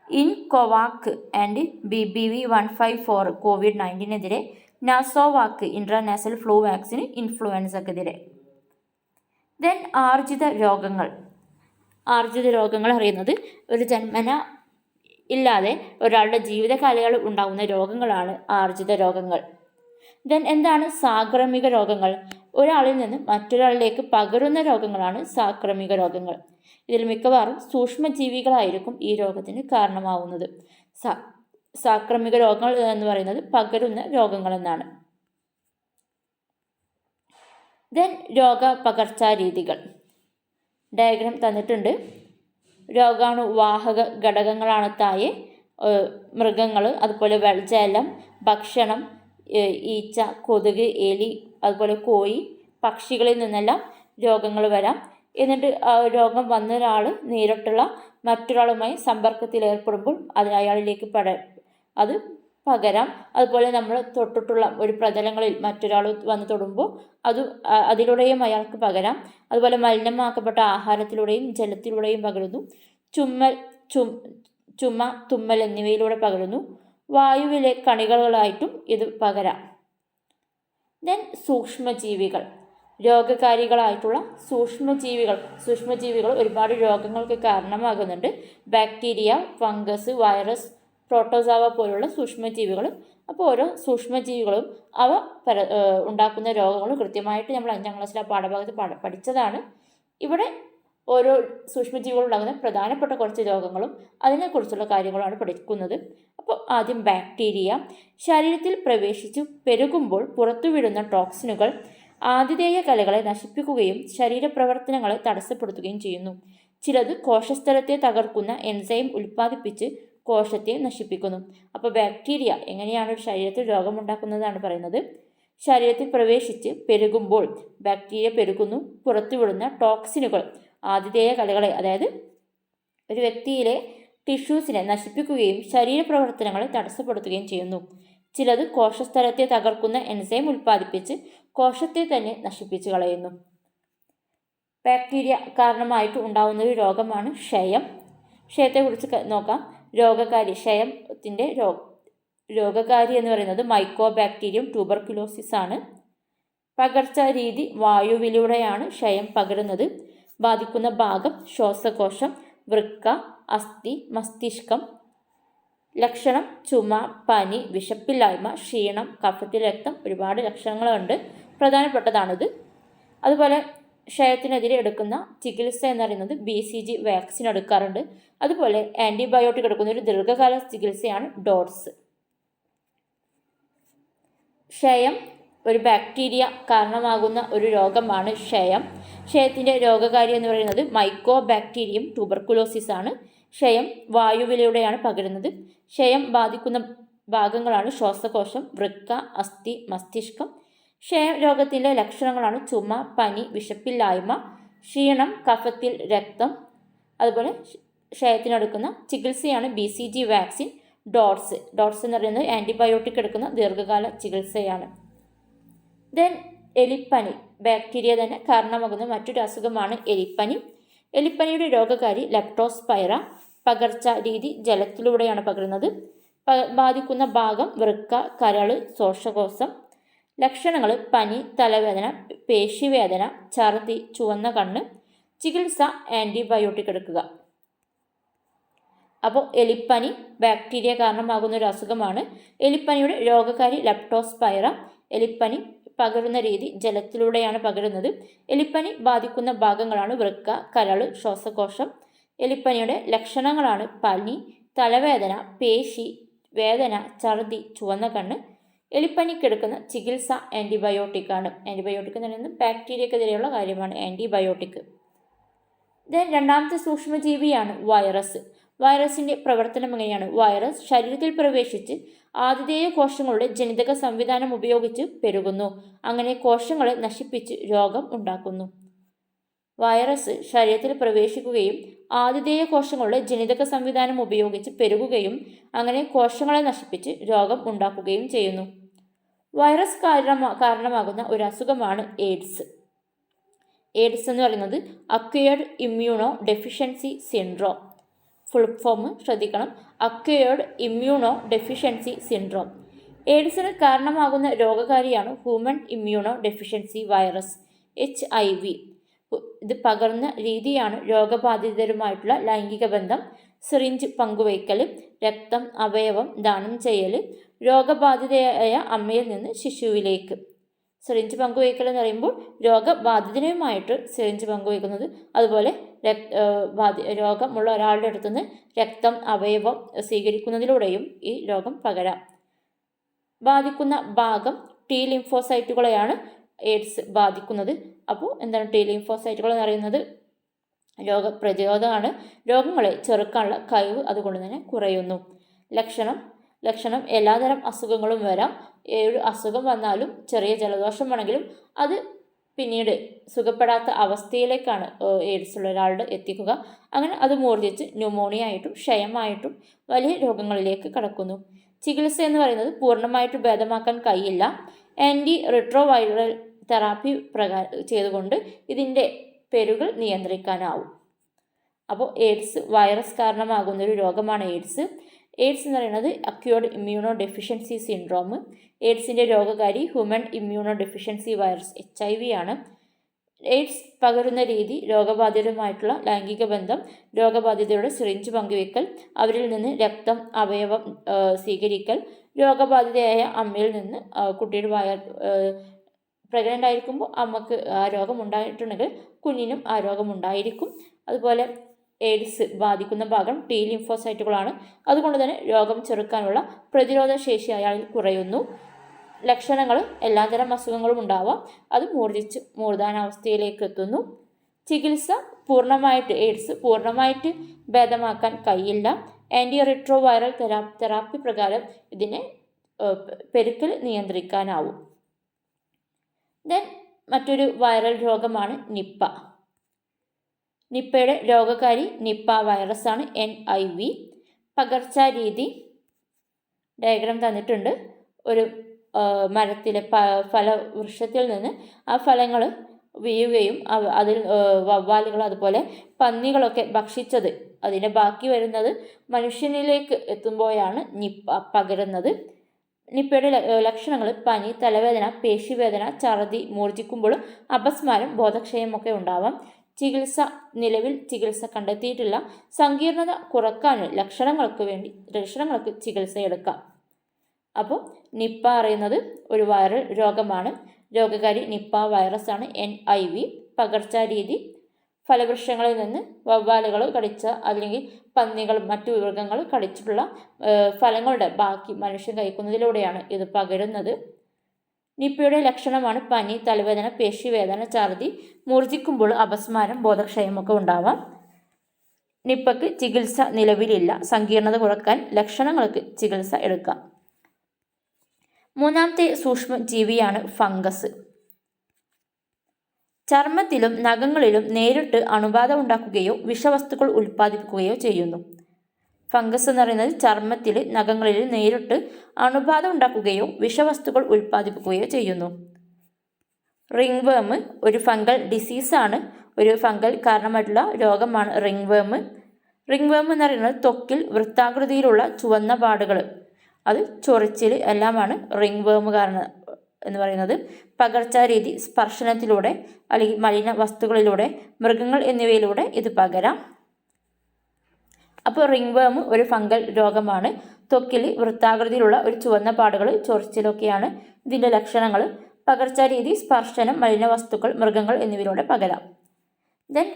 ഇൻകോവാക് ആൻഡ് BBV154 COVID-19-നെതിരെ. നാസോവാക് ഇൻട്രാനാസൽ ഫ്ലൂ വാക്സിന് ഇൻഫ്ലുവൻസക്കെതിരെ. ദെൻ ആർജിത രോഗങ്ങൾ. ആർജിത രോഗങ്ങൾ അറിയുന്നത് ഒരു ജന്മന ഇല്ലാതെ ഒരാളുടെ ജീവിതകാലയളവ് ഉണ്ടാകുന്ന രോഗങ്ങളാണ് ആർജിത രോഗങ്ങൾ. ദെൻ എന്താണ് സാംക്രമിക രോഗങ്ങൾ? ഒരാളിൽ നിന്ന് മറ്റൊരാളിലേക്ക് പകരുന്ന രോഗങ്ങളാണ് സാംക്രമിക രോഗങ്ങൾ. ഇതിൽ മിക്കവാറും സൂക്ഷ്മജീവികളായിരിക്കും ഈ രോഗത്തിന് കാരണമാവുന്നത്. സാംക്രമിക രോഗങ്ങൾ എന്ന് പറയുന്നത് പകരുന്ന രോഗങ്ങളെന്നാണ്. ദെൻ രോഗപകർച്ചാരീതികൾ. ഡയഗ്രാം തന്നിട്ടുണ്ട്. രോഗാണുവാഹക ഘടകങ്ങളാണ് താഴെ. മൃഗങ്ങൾ, അതുപോലെ ജലം, ഭക്ഷണം, ഈച്ച, കൊതുക്, എലി, അതുപോലെ കോഴി, പക്ഷികളിൽ നിന്നെല്ലാം രോഗങ്ങൾ വരാം. എന്നിട്ട് രോഗം വന്ന ഒരാൾ നേരിട്ടുള്ള മറ്റൊരാളുമായി സമ്പർക്കത്തിൽ ഏർപ്പെടുമ്പോൾ അത് അയാളിലേക്ക് അത് പകരാം. അതുപോലെ നമ്മൾ തൊട്ടിട്ടുള്ള ഒരു പ്രതലങ്ങളിൽ മറ്റൊരാൾ വന്ന് തൊടുമ്പോൾ അതിലൂടെയും അയാൾക്ക് പകരാം. അതുപോലെ മലിനമാക്കപ്പെട്ട ആഹാരത്തിലൂടെയും ജലത്തിലൂടെയും പകരുന്നു. ചുമ, തുമ്മൽ എന്നിവയിലൂടെ പകരുന്നു. വായുവിലെ കണികകളായിട്ടും ഇത് പകരാം. ദെൻ സൂക്ഷ്മജീവികൾ, രോഗകാരികളായിട്ടുള്ള സൂക്ഷ്മജീവികൾ ഒരുപാട് രോഗങ്ങൾക്ക് കാരണമാകുന്നുണ്ട്. ബാക്ടീരിയ, ഫംഗസ്, വൈറസ്, പ്രോട്ടോസോവ പോലുള്ള സൂക്ഷ്മജീവികൾ. അപ്പോൾ ഓരോ സൂക്ഷ്മജീവികളും അവ ഉണ്ടാക്കുന്ന രോഗങ്ങളും കൃത്യമായിട്ട് നമ്മൾ 5ാം ക്ലാസ്സിലെ പാഠഭാഗത്ത് പഠിച്ചതാണ്. ഇവിടെ ഓരോ സൂക്ഷ്മജീവികൾ ഉണ്ടാകുന്ന പ്രധാനപ്പെട്ട കുറച്ച് രോഗങ്ങളും അതിനെക്കുറിച്ചുള്ള കാര്യങ്ങളാണ് പഠിക്കുന്നത്. അപ്പോൾ ആദ്യം ബാക്ടീരിയ. ശരീരത്തിൽ പ്രവേശിച്ചു പെരുകുമ്പോൾ പുറത്തുവിടുന്ന ടോക്സിനുകൾ ആതിഥേയ കലകളെ നശിപ്പിക്കുകയും ശരീരപ്രവർത്തനങ്ങളെ തടസ്സപ്പെടുത്തുകയും ചെയ്യുന്നു. ചിലത് കോശസ്ഥലത്തെ തകർക്കുന്ന എൻസൈം ഉൽപ്പാദിപ്പിച്ച് കോശത്തെ നശിപ്പിക്കുന്നു. അപ്പോൾ ബാക്ടീരിയ എങ്ങനെയാണ് ഒരു ശരീരത്തിൽ രോഗമുണ്ടാക്കുന്നതാണ് പറയുന്നത്. ശരീരത്തിൽ പ്രവേശിച്ച് പെരുകുമ്പോൾ ബാക്ടീരിയ പെരുകുന്നു. പുറത്തുവിടുന്ന ടോക്സിനുകൾ ആതിഥേയ കലകളെ, അതായത് ഒരു വ്യക്തിയിലെ ടിഷ്യൂസിനെ നശിപ്പിക്കുകയും ശരീരപ്രവർത്തനങ്ങളെ തടസ്സപ്പെടുത്തുകയും ചെയ്യുന്നു. ചിലത് കോശസ്ഥലത്തെ തകർക്കുന്ന എൻസൈം ഉൽപ്പാദിപ്പിച്ച് കോശത്തെ തന്നെ നശിപ്പിച്ച് കളയുന്നു. ബാക്ടീരിയ കാരണമായിട്ട് ഉണ്ടാകുന്ന ഒരു രോഗമാണ് ക്ഷയം. ക്ഷയത്തെക്കുറിച്ച് നോക്കാം. ക്ഷയത്തിൻ്റെ രോഗകാരി എന്ന് പറയുന്നത് മൈക്കോബാക്ടീരിയം ട്യൂബർകുലോസിസ് ആണ്. പകർച്ചാരീതി വായുവിലൂടെയാണ് ക്ഷയം പകരുന്നത്. ബാധിക്കുന്ന ഭാഗം ശ്വാസകോശം, വൃക്ക, അസ്ഥി, മസ്തിഷ്കം. ലക്ഷണം ചുമ, പനി, വിശപ്പില്ലായ്മ, ക്ഷീണം, കഫത്തിൽ രക്തം. ഒരുപാട് ലക്ഷണങ്ങളുണ്ട്, പ്രധാനപ്പെട്ടതാണിത്. അതുപോലെ ക്ഷയത്തിനെതിരെ എടുക്കുന്ന ചികിത്സ എന്ന് പറയുന്നത് BCG വാക്സിൻ എടുക്കാറുണ്ട്. അതുപോലെ ആൻറ്റിബയോട്ടിക് എടുക്കുന്ന ഒരു ദീർഘകാല ചികിത്സയാണ് ഡോട്സ്. ക്ഷയം ഒരു ബാക്ടീരിയ കാരണമാകുന്ന ഒരു രോഗമാണ് ക്ഷയം. ക്ഷയത്തിൻ്റെ രോഗകാരി എന്ന് പറയുന്നത് മൈക്കോബാക്ടീരിയം ട്യൂബർകുലോസിസ് ആണ്. ക്ഷയം വായുവിലൂടെയാണ് പകരുന്നത്. ക്ഷയം ബാധിക്കുന്ന ഭാഗങ്ങളാണ് ശ്വാസകോശം, വൃക്ക, അസ്ഥി, മസ്തിഷ്കം. ക്ഷയം രോഗത്തിൻ്റെ ലക്ഷണങ്ങളാണ് ചുമ, പനി, വിശപ്പില്ലായ്മ, ക്ഷീണം, കഫത്തിൽ രക്തം. അതുപോലെ ക്ഷയത്തിനെടുക്കുന്ന ചികിത്സയാണ് BCG വാക്സിൻ, ഡോട്സ് എന്ന് പറയുന്നത് ആൻറ്റിബയോട്ടിക് എടുക്കുന്ന ദീർഘകാല ചികിത്സയാണ്. ദെൻ എലിപ്പനി. ബാക്ടീരിയ തന്നെ കാരണമാകുന്ന മറ്റൊരു അസുഖമാണ് എലിപ്പനി. എലിപ്പനിയുടെ രോഗകാരി ലെപ്റ്റോസ്പൈറ. പകർച്ച രീതി ജലത്തിലൂടെയാണ് പകരുന്നത്. ബാധിക്കുന്ന ഭാഗം വൃക്ക, കരൾ, ശ്വാസകോശം. ലക്ഷണങ്ങൾ പനി, തലവേദന, പേശിവേദന, ഛർദി, ചുവന്ന കണ്ണ്. ചികിത്സ ആൻറ്റിബയോട്ടിക് എടുക്കുക. അപ്പോൾ എലിപ്പനി ബാക്ടീരിയ കാരണമാകുന്ന ഒരു അസുഖമാണ്. എലിപ്പനിയുടെ രോഗകാരി ലെപ്റ്റോസ്പൈറ. എലിപ്പനി പകരുന്ന രീതി ജലത്തിലൂടെയാണ് പകരുന്നത്. എലിപ്പനി ബാധിക്കുന്ന ഭാഗങ്ങളാണ് വൃക്ക, കരൾ, ശ്വാസകോശം. എലിപ്പനിയുടെ ലക്ഷണങ്ങളാണ് പനി, തലവേദന, പേശി വേദന, ഛർദി, ചുവന്ന കണ്ണ്. എലിപ്പനിക്കെടുക്കുന്ന ചികിത്സ ആൻറ്റിബയോട്ടിക് ആണ്. ആൻറ്റിബയോട്ടിക് എന്ന് പറയുന്നത് ബാക്ടീരിയക്കെതിരെയുള്ള കാര്യമാണ് ആൻറ്റിബയോട്ടിക്. ദെൻ രണ്ടാമത്തെ സൂക്ഷ്മജീവിയാണ് വൈറസ്. വൈറസിൻ്റെ പ്രവർത്തനം എങ്ങനെയാണ്? വൈറസ് ശരീരത്തിൽ പ്രവേശിച്ച് ആതിഥേയ കോശങ്ങളുടെ ജനിതക സംവിധാനം ഉപയോഗിച്ച് പെരുകുന്നു. അങ്ങനെ കോശങ്ങളെ നശിപ്പിച്ച് രോഗം ഉണ്ടാക്കുന്നു. വൈറസ് ശരീരത്തിൽ പ്രവേശിക്കുകയും ആതിഥേയ കോശങ്ങളുടെ ജനിതക സംവിധാനം ഉപയോഗിച്ച് പെരുകുകയും അങ്ങനെ കോശങ്ങളെ നശിപ്പിച്ച് രോഗം ഉണ്ടാക്കുകയും ചെയ്യുന്നു. വൈറസ് കാരണമാകുന്ന ഒരു അസുഖമാണ് എയ്ഡ്സ്. എയ്ഡ്സ് എന്ന് പറയുന്നത് acquired immunodeficiency syndrome. Full form ശ്രദ്ധിക്കണം, അക്വയർഡ് ഇമ്മ്യൂണോ ഡെഫിഷ്യൻസി സിൻഡ്രോം. എയ്ഡ്സിന് കാരണമാകുന്ന രോഗകാരിയാണ് human immunodeficiency virus, HIV. ഇത് പകർന്ന രീതിയാണ് രോഗബാധിതരുമായിട്ടുള്ള ലൈംഗിക ബന്ധം, സിറിഞ്ച് പങ്കുവയ്ക്കൽ, രക്തം, അവയവം ദാനം ചെയ്യൽ, രോഗബാധിതയായ അമ്മയിൽ നിന്ന് ശിശുവിലേക്ക്. സിറിഞ്ച് പങ്കുവയ്ക്കൽ എന്ന് പറയുമ്പോൾ രോഗബാധിതനുമായിട്ട് സിറിഞ്ച് പങ്കുവയ്ക്കുന്നത്. അതുപോലെ രോഗമുള്ള ഒരാളുടെ അടുത്തുനിന്ന് രക്തം, അവയവം സ്വീകരിക്കുന്നതിലൂടെയും ഈ രോഗം പകരാം. ബാധിക്കുന്ന ഭാഗം T ലിംഫോസൈറ്റുകളെയാണ് എയ്ഡ്സ് ബാധിക്കുന്നത്. അപ്പോൾ എന്താണ് T ലിംഫോസൈറ്റുകൾ എന്ന് പറയുന്നത്? രോഗപ്രതിരോധമാണ്. രോഗങ്ങളെ ചെറുക്കാനുള്ള കഴിവ് അതുകൊണ്ട് തന്നെ കുറയുന്നു. ലക്ഷണം ലക്ഷണം എല്ലാതരം അസുഖങ്ങളും വരാം. ഒരു അസുഖം വന്നാലും ചെറിയ ജലദോഷം വേണമെങ്കിലും അത് പിന്നീട് സുഖപ്പെടാത്ത അവസ്ഥയിലേക്കാണ് എയ്ഡ്സ് ഉള്ള ഒരാളുടെ എത്തിക്കുക. അങ്ങനെ അത് മൂർജിച്ച് ന്യൂമോണിയ ആയിട്ടും ക്ഷയമായിട്ടും വലിയ രോഗങ്ങളിലേക്ക് കടക്കുന്നു. ചികിത്സ എന്ന് പറയുന്നത് പൂർണ്ണമായിട്ട് ഭേദമാക്കാൻ കഴിയില്ല. ആൻറ്റി റിട്രോവൈറൽ തെറാപ്പി ചെയ്തുകൊണ്ട് ഇതിൻ്റെ പേരുകൾ നിയന്ത്രിക്കാനാവും. അപ്പോൾ എയ്ഡ്സ് വൈറസ് കാരണമാകുന്നൊരു രോഗമാണ് എയ്ഡ്സ്. എയ്ഡ്സ് എന്ന് പറയുന്നത് അക്യൂർഡ് ഇമ്മ്യൂണോ ഡെഫിഷ്യൻസി സിൻഡ്രോം. എയ്ഡ്സിൻ്റെ രോഗകാരി human immunodeficiency virus HIV ആണ്. എയ്ഡ്സ് പകരുന്ന രീതി രോഗബാധിതരുമായിട്ടുള്ള ലൈംഗിക ബന്ധം, രോഗബാധിതരുടെ സിറിഞ്ച് പങ്കുവയ്ക്കൽ, അവരിൽ നിന്ന് രക്തം അവയവം സ്വീകരിക്കൽ, രോഗബാധിതയായ അമ്മയിൽ നിന്ന് കുട്ടിയുടെ പ്രഗ്നൻ്റ് ആയിരിക്കുമ്പോൾ അമ്മക്ക് ആ രോഗം ഉണ്ടായിട്ടുണ്ടെങ്കിൽ കുഞ്ഞിനും ആ രോഗം ഉണ്ടായിരിക്കും. അതുപോലെ എയ്ഡ്സ് ബാധിക്കുന്ന ഭാഗം T ലിംഫോസൈറ്റുകളാണ്. അതുകൊണ്ട് തന്നെ രോഗം ചെറുക്കാനുള്ള പ്രതിരോധ ശേഷി അയാളിൽ കുറയുന്നു. ലക്ഷണങ്ങൾ എല്ലാതരം അസുഖങ്ങളും ഉണ്ടാവാം. അത് മൂർധാനാവസ്ഥയിലേക്ക് എത്തുന്നു. ചികിത്സ എയ്ഡ്സ് പൂർണ്ണമായിട്ട് ഭേദമാക്കാൻ കഴിയില്ല. ആൻറ്റി റിട്രോവൈറൽ തെറാപ്പി പ്രകാരം ഇതിനെ പെരുക്കൽ നിയന്ത്രിക്കാനാവും. ദെൻ മറ്റൊരു വൈറൽ രോഗമാണ് നിപ്പ. നിപ്പയുടെ രോഗകാരി നിപ്പ വൈറസാണ് NIV. പകർച്ചാരീതി ഡയഗ്രാം തന്നിട്ടുണ്ട്. ഒരു മരത്തിലെ ഫലവൃക്ഷത്തിൽ നിന്ന് ആ ഫലങ്ങൾ വീഴുകയും അതിൽ വവ്വാലുകൾ അതുപോലെ പന്നികളൊക്കെ ഭക്ഷിച്ചത് അതിൻ്റെ ബാക്കി വരുന്നത് മനുഷ്യനിലേക്ക് എത്തുമ്പോഴാണ് നിപ്പ പകരുന്നത്. നിപ്പയുടെ ലക്ഷണങ്ങൾ പനി, തലവേദന, പേശിവേദന, ഛർദി, മൂർജിക്കുമ്പോൾ അപസ്മാരം, ബോധക്ഷയമൊക്കെ ഉണ്ടാവാം. നിലവിൽ ചികിത്സ കണ്ടെത്തിയിട്ടില്ല. സങ്കീർണത കുറക്കാൻ ലക്ഷണങ്ങൾക്ക് ചികിത്സ എടുക്കാം. അപ്പോൾ നിപ്പ അറിയുന്നത് ഒരു വൈറൽ രോഗമാണ്. രോഗകാരി നിപ്പ വൈറസാണ് NIV. പകർച്ചാരീതി ഫലവൃക്ഷങ്ങളിൽ നിന്ന് വവ്വാലുകൾ കടിച്ച അല്ലെങ്കിൽ പന്നികൾ മറ്റു മൃഗങ്ങൾ കടിച്ചിട്ടുള്ള ഫലങ്ങളുടെ ബാക്കി മനുഷ്യൻ കഴിക്കുന്നതിലൂടെയാണ് ഇത് പകരുന്നത്. നിപ്പയുടെ ലക്ഷണമാണ് പനി, തലവേദന, പേശിവേദന, ഛർദി, മൂർജിക്കുമ്പോൾ അപസ്മാരം, ബോധക്ഷയമൊക്കെ ഉണ്ടാവാം. നിപ്പയ്ക്ക് ചികിത്സ നിലവിലില്ല. സങ്കീർണത കുറക്കാൻ ലക്ഷണങ്ങൾക്ക് ചികിത്സ എടുക്കാം. മൂന്നാമത്തെ സൂക്ഷ്മജീവിയാണ് ഫംഗസ്. ചർമ്മത്തിലും നഖങ്ങളിലും നേരിട്ട് അണുബാധ ഉണ്ടാക്കുകയോ വിഷവസ്തുക്കൾ ഉൽപ്പാദിപ്പിക്കുകയോ ചെയ്യുന്നു. ഫംഗസ് എന്ന് പറയുന്നത് ചർമ്മത്തിൽ നഖങ്ങളിൽ നേരിട്ട് അണുബാധ ഉണ്ടാക്കുകയോ വിഷവസ്തുക്കൾ ഉൽപ്പാദിപ്പിക്കുകയോ ചെയ്യുന്നു. റിംഗ്വേം ഒരു ഫംഗൽ ഡിസീസാണ്. ഒരു ഫംഗൽ കാരണമായിട്ടുള്ള രോഗമാണ് റിംഗ്വേം. റിംഗ്വേം എന്ന് പറയുന്നത് ത്വക്കിൽ വൃത്താകൃതിയിലുള്ള ചുവന്ന പാടുകൾ, അത് ചൊറിച്ചിൽ എല്ലാമാണ് റിംഗ്വേം കാരണം എന്ന് പറയുന്നത്. പകർച്ചാരീതി സ്പർശനത്തിലൂടെ അല്ലെങ്കിൽ മലിന വസ്തുക്കളിലൂടെ, മൃഗങ്ങൾ എന്നിവയിലൂടെ ഇത് പകരാം. അപ്പോൾ റിംഗ്വേം ഒരു ഫംഗൽ രോഗമാണ്. ത്വക്കിൽ വൃത്താകൃതിയിലുള്ള ഒരു ചുവന്ന പാടുകൾ, ചൊറിച്ചിലൊക്കെയാണ് ഇതിൻ്റെ ലക്ഷണങ്ങൾ. പകർച്ചാരീതി സ്പർശനം, മലിന വസ്തുക്കൾ, മൃഗങ്ങൾ എന്നിവയിലൂടെ പകരാം. ദെൻ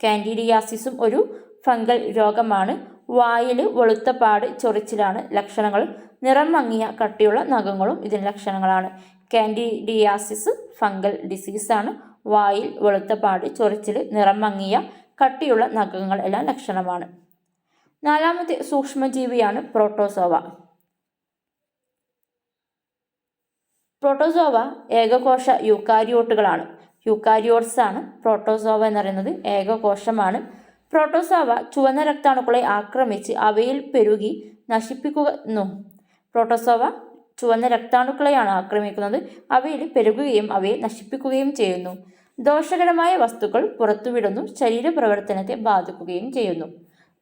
കാൻഡിഡിയാസിസും ഒരു ഫംഗൽ രോഗമാണ്. വായിൽ വെളുത്ത പാട്, ചൊറിച്ചിലാണ് ലക്ഷണങ്ങൾ. നിറം മങ്ങിയ കട്ടിയുള്ള നഖങ്ങളും ഇതിന് ലക്ഷണങ്ങളാണ്. കാൻഡിഡിയാസിസ് ഫംഗൽ ഡിസീസാണ്. വായിൽ വെളുത്ത പാട്, ചൊറിച്ചിൽ, നിറം മങ്ങിയ കട്ടിയുള്ള നഖങ്ങൾ എല്ലാം ലക്ഷണമാണ്. നാലാമത്തെ സൂക്ഷ്മജീവിയാണ് പ്രോട്ടോസോവ. പ്രോട്ടോസോവ ഏകകോശ യൂക്കാരിയോട്ടുകളാണ്. യൂക്കാരിയോട്സ് ആണ് പ്രോട്ടോസോവ എന്ന് പറയുന്നത്. ഏകകോശമാണ്. പ്രോട്ടോസോവ ചുവന്ന രക്താണുക്കളെ ആക്രമിച്ച് അവയിൽ പെരുകി നശിപ്പിക്കുന്നു. പ്രോട്ടോസോവ ചുവന്ന രക്താണുക്കളെയാണ് ആക്രമിക്കുന്നത്. അവയിൽ പെരുകുകയും അവയെ നശിപ്പിക്കുകയും ചെയ്യുന്നു. ദോഷകരമായ വസ്തുക്കൾ പുറത്തുവിടുന്നു. ശരീരപ്രവർത്തനത്തെ ബാധിക്കുകയും ചെയ്യുന്നു.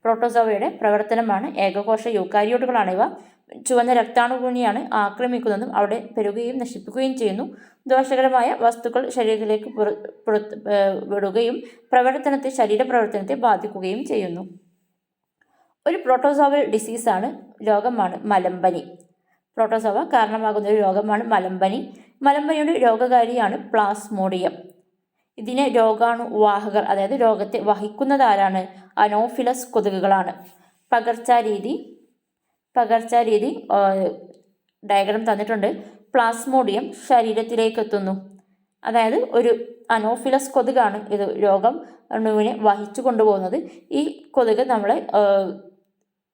പ്രോട്ടോസോവയുടെ പ്രവർത്തനമാണ് ഏകകോശ യൂക്കാരിയോട്ടുകളാണിവ. ചുവന്ന രക്താണുവിനെയാണ് ആക്രമിക്കുന്നതും അവിടെ പെരുകുകയും നശിപ്പിക്കുകയും ചെയ്യുന്നു. ദോഷകരമായ വസ്തുക്കൾ ശരീരത്തിലേക്ക് വിടുകയും ശരീരപ്രവർത്തനത്തെ ബാധിക്കുകയും ചെയ്യുന്നു. ഒരു പ്രോട്ടോസോവൽ രോഗമാണ് മലമ്പനി. പ്രോട്ടോസോവ കാരണമാകുന്ന ഒരു രോഗമാണ് മലമ്പനി. മലമ്പനിയുടെ രോഗകാരിയാണ് പ്ലാസ്മോഡിയം. ഇതിനെ രോഗാണുവാഹകർ, അതായത് രോഗത്തെ വഹിക്കുന്നത് ആരാണ്? അനോഫിലസ് കൊതുകുകളാണ്. പകർച്ചാരീതി ഡയഗ്രാം തന്നിട്ടുണ്ട്. പ്ലാസ്മോഡിയം ശരീരത്തിലേക്ക് എത്തുന്നു. അതായത് ഒരു അനോഫിലസ് കൊതുകാണ് ഇത് രോഗം അണുവിനെ വഹിച്ചു കൊണ്ടുപോകുന്നത്. ഈ കൊതുക് നമ്മളെ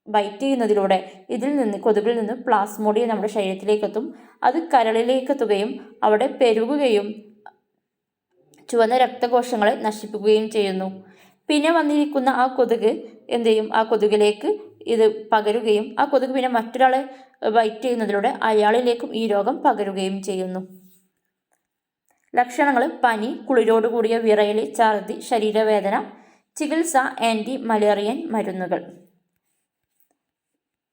ബൈറ്റ് ചെയ്യുന്നതിലൂടെ കൊതുകിൽ നിന്ന് പ്ലാസ്മോഡിയം നമ്മുടെ ശരീരത്തിലേക്കെത്തും. അത് കരളിലേക്കെത്തുകയും അവിടെ പെരുകുകയും ചുവന്ന രക്തകോശങ്ങളെ നശിപ്പിക്കുകയും ചെയ്യുന്നു. പിന്നെ വന്നിരിക്കുന്ന ആ കൊതുക് എന്ത് ചെയ്യും? ആ കൊതുകിലേക്ക് ഇത് പകരുകയും ആ കൊതുക് പിന്നെ മറ്റൊരാളെ ബൈറ്റ് ചെയ്യുന്നതിലൂടെ അയാളിലേക്കും ഈ രോഗം പകരുകയും ചെയ്യുന്നു. ലക്ഷണങ്ങൾ: പനി, കുളിരോടുകൂടിയ വിറയൽ, ഛർദി, ശരീരവേദന. ചികിത്സ: ആൻറ്റി മലേറിയൻ മരുന്നുകൾ.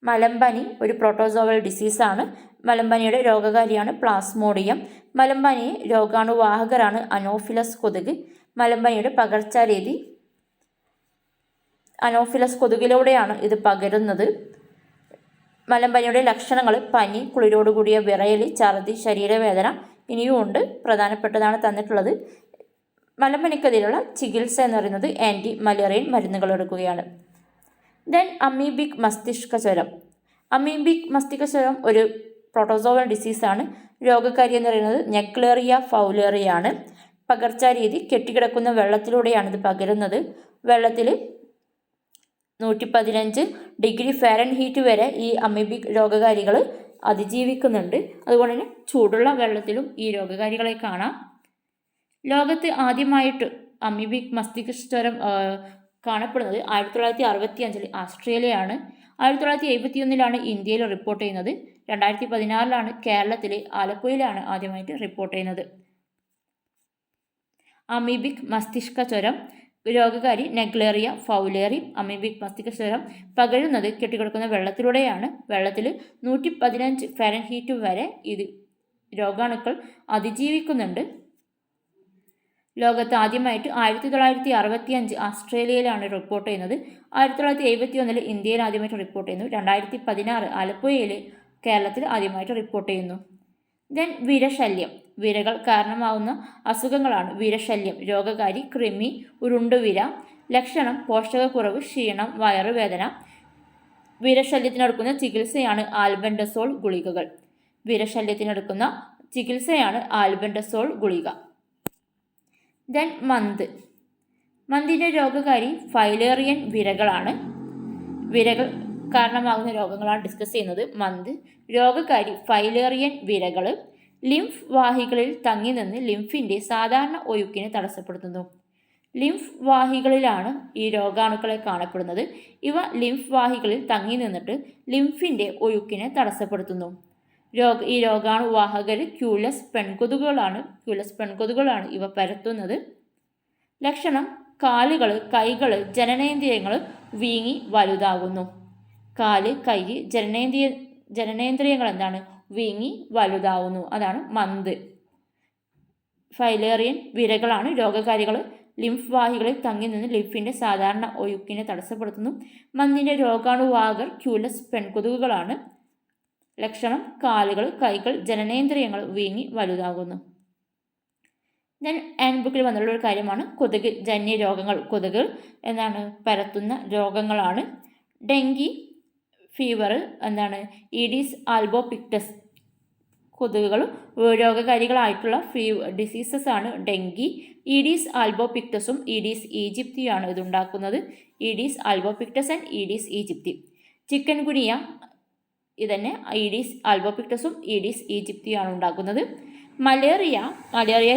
മലമ്പനി ഒരു പ്രോട്ടോസോവൽ ഡിസീസാണ്. മലമ്പനിയുടെ രോഗകാരിയാണ് പ്ലാസ്മോഡിയം. മലമ്പനി രോഗാണുവാഹകരാണ് അനോഫിലസ് കൊതുക്. മലമ്പനിയുടെ പകർച്ചാരീതി അനോഫിലസ് കൊതുകിലൂടെയാണ് ഇത് പകരുന്നത്. മലമ്പനിയുടെ ലക്ഷണങ്ങൾ: പനി, കുളിരോടുകൂടിയ വിറയൽ, ഛർദി, ശരീരവേദന. ഇനിയും ഉണ്ട്, പ്രധാനപ്പെട്ടതാണ് തന്നിട്ടുള്ളത്. മലമ്പനിക്കെതിരെയുള്ള ചികിത്സ എന്ന് പറയുന്നത് ആൻറ്റി മലേറിയൻ മരുന്നുകൾ എടുക്കുകയാണ്. ദെൻ അമീബിക് മസ്തിഷ്ക ജ്വരം. അമീബിക് മസ്തിഷ്ക ജ്വരം ഒരു പ്രോട്ടോസോവൽ ഡിസീസാണ്. രോഗകാരി എന്ന് പറയുന്നത് നെഗ്ലേറിയ ഫൗലേറിയാണ്. പകർച്ചാരീതി: കെട്ടിക്കിടക്കുന്ന വെള്ളത്തിലൂടെയാണ് ഇത് പകരുന്നത്. വെള്ളത്തിൽ 115 ഡിഗ്രി ഫാരൻഹീറ്റ് വരെ ഈ അമീബിക് രോഗകാരികൾ അതിജീവിക്കുന്നുണ്ട്. അതുകൊണ്ട് തന്നെ ചൂടുള്ള വെള്ളത്തിലും ഈ രോഗകാരികളെ കാണാം. ലോകത്ത് ആദ്യമായിട്ട് അമീബിക് മസ്തിഷ്ക ജ്വരം കാണപ്പെടുന്നത് 1965 ആസ്ട്രേലിയയാണ്. 1971 ഇന്ത്യയിൽ റിപ്പോർട്ട് ചെയ്യുന്നത്. 2016 കേരളത്തിൽ ആലപ്പുഴയിലാണ് ആദ്യമായിട്ട് റിപ്പോർട്ട് ചെയ്യുന്നത്. അമീബിക് മസ്തിഷ്ക ജ്വരം രോഗകാരി നെഗ്ലേറിയ ഫൗലേറി. അമീബിക് മസ്തിഷ്ക ജ്വരം പകരുന്നത് കെട്ടിക്കിടക്കുന്ന വെള്ളത്തിലൂടെയാണ്. വെള്ളത്തിൽ 115 ഫാരൻഹീറ്റ് വരെ ഇത് രോഗാണുക്കൾ അതിജീവിക്കുന്നുണ്ട്. ലോകത്ത് ആദ്യമായിട്ട് 1965 ആസ്ട്രേലിയയിലാണ് റിപ്പോർട്ട് ചെയ്യുന്നത്. 1971 ഇന്ത്യയിൽ ആദ്യമായിട്ട് റിപ്പോർട്ട് ചെയ്യുന്നു. 2016 ആലപ്പുഴയിൽ കേരളത്തിൽ ആദ്യമായിട്ട് റിപ്പോർട്ട് ചെയ്യുന്നു. ദെൻ വിരശല്യം. വിരകൾ കാരണമാവുന്ന അസുഖങ്ങളാണ് വിരശല്യം. രോഗകാരി കൃമി, ഉരുണ്ടുവിര. ലക്ഷണം: പോഷകക്കുറവ്, ക്ഷീണം, വയറുവേദന. വിരശല്യത്തിനെടുക്കുന്ന ചികിത്സയാണ് ആൽബൻഡസോൾ ഗുളികകൾ. വിരശല്യത്തിനെടുക്കുന്ന ചികിത്സയാണ് ആൽബൻഡസോൾ ഗുളിക. ദെൻ മന്ത്. മന്തിൻ്റെ രോഗകാരി ഫൈലേറിയൻ വിരകളാണ്. വിരകൾ കാരണമാകുന്ന രോഗങ്ങളാണ് ഡിസ്കസ് ചെയ്യുന്നത്. മന്ത് രോഗകാരി ഫൈലേറിയൻ വിരകൾ. ലിംഫ് വാഹികളിൽ തങ്ങി നിന്ന് ലിംഫിൻ്റെ സാധാരണ ഒഴുക്കിനെ തടസ്സപ്പെടുത്തുന്നു. ലിംഫ് വാഹികളിലാണ് ഈ രോഗാണുക്കളെ കാണപ്പെടുന്നത്. ഇവ ലിംഫ് വാഹികളിൽ തങ്ങി നിന്നിട്ട് ലിംഫിൻ്റെ ഒഴുക്കിനെ തടസ്സപ്പെടുത്തുന്നു. ഈ രോഗാണുവാഹകർ ക്യൂലസ് പെൺകൊതുകുകളാണ് ഇവ പരത്തുന്നത്. ലക്ഷണം: കാലുകൾ, കൈകൾ, ജനനേന്ദ്രിയങ്ങൾ വീങ്ങി വലുതാകുന്നു. കാല്, കൈ, ജനനേന്ദ്രിയങ്ങൾ എന്താണ്? വീങ്ങി വലുതാവുന്നു. അതാണ് മന്ത്. ഫൈലേറിയൻ വിരകളാണ് രോഗകാരികൾ. ലിംഫ് വാഹികളിൽ തങ്ങി നിന്ന് ലിംഫിൻ്റെ സാധാരണ ഒഴുക്കിനെ തടസ്സപ്പെടുത്തുന്നു. മന്തിൻ്റെ രോഗാണുവാഹകർ ക്യൂലസ് പെൺകൊതുകുകളാണ്. ലക്ഷണം: കാലുകൾ, കൈകൾ, ജനനേന്ദ്രിയങ്ങൾ വീങ്ങി വലുതാകുന്നു. ദെൻ ഹാൻഡ് ബുക്കിൽ വന്നുള്ള ഒരു കാര്യമാണ് കൊതുക് ജന്യ രോഗങ്ങൾ. കൊതുക് എന്താണ്? പരത്തുന്ന രോഗങ്ങളാണ്. ഡെങ്കി ഫീവർ എന്താണ്? Aedes albopictus. കൊതുകുകളും രോഗകാരികളായിട്ടുള്ള ഡിസീസസ് ആണ് ഡെങ്കി. ഈഡീസ് ആൽബോപിക്ടസും ഈഡീസ് ഈജിപ്തിയാണ് ഇതുണ്ടാക്കുന്നത്. Aedes albopictus and Aedes aegypti. Chikungunya ഇതന്നെ ഈഡീസ് ആൽബോപിക്ടസും ഈഡീസ് ഈജിപ്തിയാണ് ഉണ്ടാക്കുന്നത്. മലേറിയ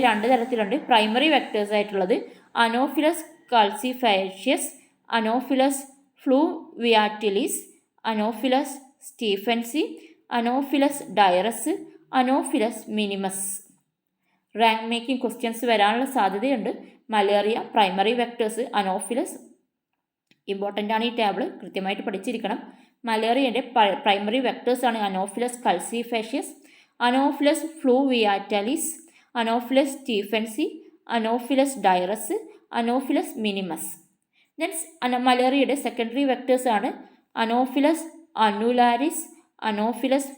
2 തരത്തിലുണ്ട്. പ്രൈമറി വെക്ടേഴ്സ് ആയിട്ടുള്ളത് Anopheles culicifacies, Anopheles fluviatilis, Anopheles stephensi, Anopheles dirus, Anopheles minimus. Rank making questions വരാനുള്ള സാധ്യതയുണ്ട്. Malaria primary vectors Anopheles. Important ആണ് ഈ ടേബിൾ, കൃത്യമായിട്ട് പഠിച്ചിരിക്കണം. മലേറിയൻ്റെ പ്രൈമറി വെക്ടേഴ്സാണ് Anopheles culicifacies, Anopheles ഫ്ലൂവിയാറ്റാലിസ്, anopheles stephensi, Anopheles dirus, Anopheles minimus. Then മലേറിയയുടെ സെക്കൻഡറി വെക്ടേഴ്സാണ് Anopheles annularis, Anopheles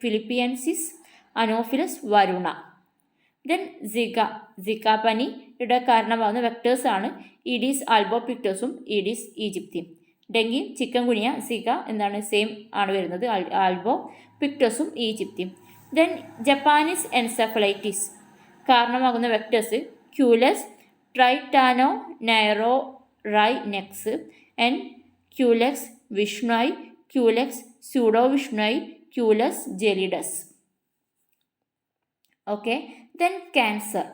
philippinensis, Anopheles varuna. Then Zika പനിയുടെ കാരണമാകുന്ന വെക്ടേഴ്സാണ് ഈഡീസ് ആൽബോപിക്ടസും ഈഡീസ് ഈജിപ്തിയും. ഡെങ്കി, ചിക്കൻ ഗുനിയ, സിക എന്താണ്? സെയിം ആണ് വരുന്നത്, ആൽബോപിക്ടസും ഈജിപ്തിയും. ദെൻ ജപ്പാനീസ് എൻസെഫലൈറ്റിസ് കാരണമാകുന്ന vectors Culex tritaeniorhynchus and Culex vishnui, Culex pseudovishnui, Culex gelidus. Okay. Then cancer.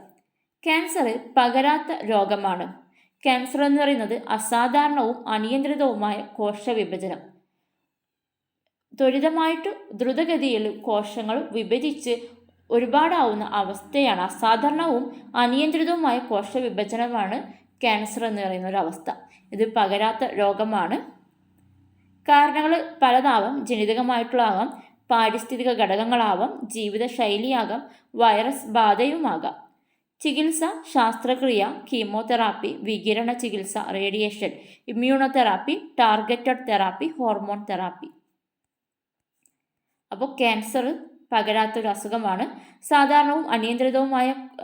Cancer പകരാത്ത രോഗമാണ്. ക്യാൻസർ എന്ന് പറയുന്നത് അസാധാരണവും അനിയന്ത്രിതവുമായ കോശവിഭജനം. ത്വരിതമായിട്ട് ദ്രുതഗതിയിൽ കോശങ്ങൾ വിഭജിച്ച് ഒരുപാടാവുന്ന അവസ്ഥയാണ്. അസാധാരണവും അനിയന്ത്രിതവുമായ കോശവിഭജനമാണ് ക്യാൻസർ എന്ന് പറയുന്ന ഒരു അവസ്ഥ. ഇത് പകരാത്ത രോഗമാണ്. കാരണങ്ങൾ പലതാവാം. ജനിതകമായിട്ടുള്ളതാവാം, പാരിസ്ഥിതിക ഘടകങ്ങളാവാം, ജീവിതശൈലിയാകാം, വൈറസ് ബാധയുമാകാം. ചികിത്സ ശാസ്ത്രക്രിയ, കീമോതെറാപ്പി, വികിരണ ചികിത്സ, radiation, immunotherapy, targeted therapy, hormone therapy. അപ്പോൾ ക്യാൻസർ പകരാത്തൊരു അസുഖമാണ്.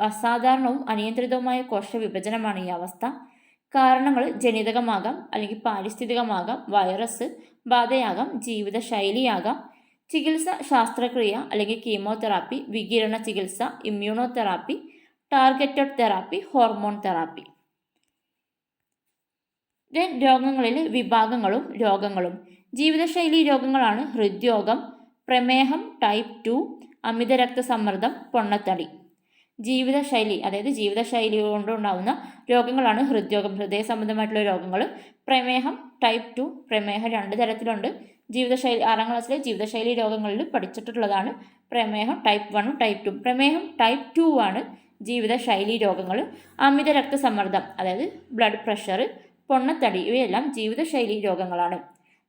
അസാധാരണവും അനിയന്ത്രിതവുമായ കോശവിഭജനമാണ് ഈ അവസ്ഥ. കാരണങ്ങൾ ജനിതകമാകാം, അല്ലെങ്കിൽ പാരിസ്ഥിതികമാകാം, വൈറസ് ബാധയാകാം, ജീവിതശൈലിയാകാം. ചികിത്സ ശാസ്ത്രക്രിയ അല്ലെങ്കിൽ കീമോതെറാപ്പി, വികിരണ ചികിത്സ, immunotherapy, targeted therapy, hormone therapy. Then രോഗങ്ങളിൽ വിഭാഗങ്ങളും രോഗങ്ങളും. ജീവിതശൈലി രോഗങ്ങളാണ് ഹൃദ്രോഗം, പ്രമേഹം ടൈപ്പ് 2, അമിത രക്തസമ്മർദ്ദം, പൊണ്ണത്തടി. ജീവിതശൈലി കൊണ്ടുണ്ടാകുന്ന രോഗങ്ങളാണ് ഹൃദ്രോഗം, ഹൃദയ സംബന്ധമായിട്ടുള്ള രോഗങ്ങൾ. പ്രമേഹം ടൈപ്പ് 2, പ്രമേഹം 2 തരത്തിലുണ്ട്. 6ാം ക്ലാസ്സിലെ ജീവിതശൈലി രോഗങ്ങളിൽ പഠിച്ചിട്ടുള്ളതാണ് പ്രമേഹം ടൈപ്പ് 1, ടൈപ്പ് 2. പ്രമേഹം ടൈപ്പ് 2 ആണ് ജീവിതശൈലി രോഗങ്ങൾ. അമിത രക്തസമ്മർദ്ദം, അതായത് ബ്ലഡ് പ്രഷർ, പൊണ്ണത്തടി, ഇവയെല്ലാം ജീവിതശൈലി രോഗങ്ങളാണ്.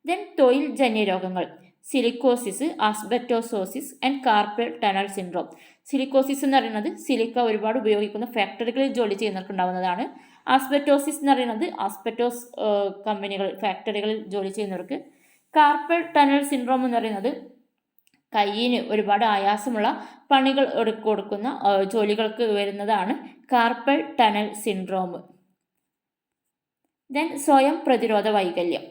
ദെൻ തൊഴിൽ ജന്യ രോഗങ്ങൾ. Silicosis, asbestosis and carpal tunnel syndrome. Silicosis എന്ന് പറയുന്നത് സിലിക്ക ഒരുപാട് ഉപയോഗിക്കുന്ന ഫാക്ടറികളിൽ ജോലി ചെയ്യുന്നവർക്കുണ്ടാവുന്നതാണ്. ആസ്ബറ്റോസിസ് എന്ന് പറയുന്നത് ആസ്ബറ്റോസ് ഫാക്ടറികളിൽ ജോലി ചെയ്യുന്നവർക്ക്. കാർപ്പൽ ടണൽ സിൻഡ്രോം എന്ന് പറയുന്നത് കയ്യിന് ഒരുപാട് ആയാസമുള്ള പണികൾ കൊടുക്കുന്ന ജോലികൾക്ക് വരുന്നതാണ് കാർപ്പൽ ടണൽ സിൻഡ്രോം. ദെൻ സ്വയം പ്രതിരോധ വൈകല്യം.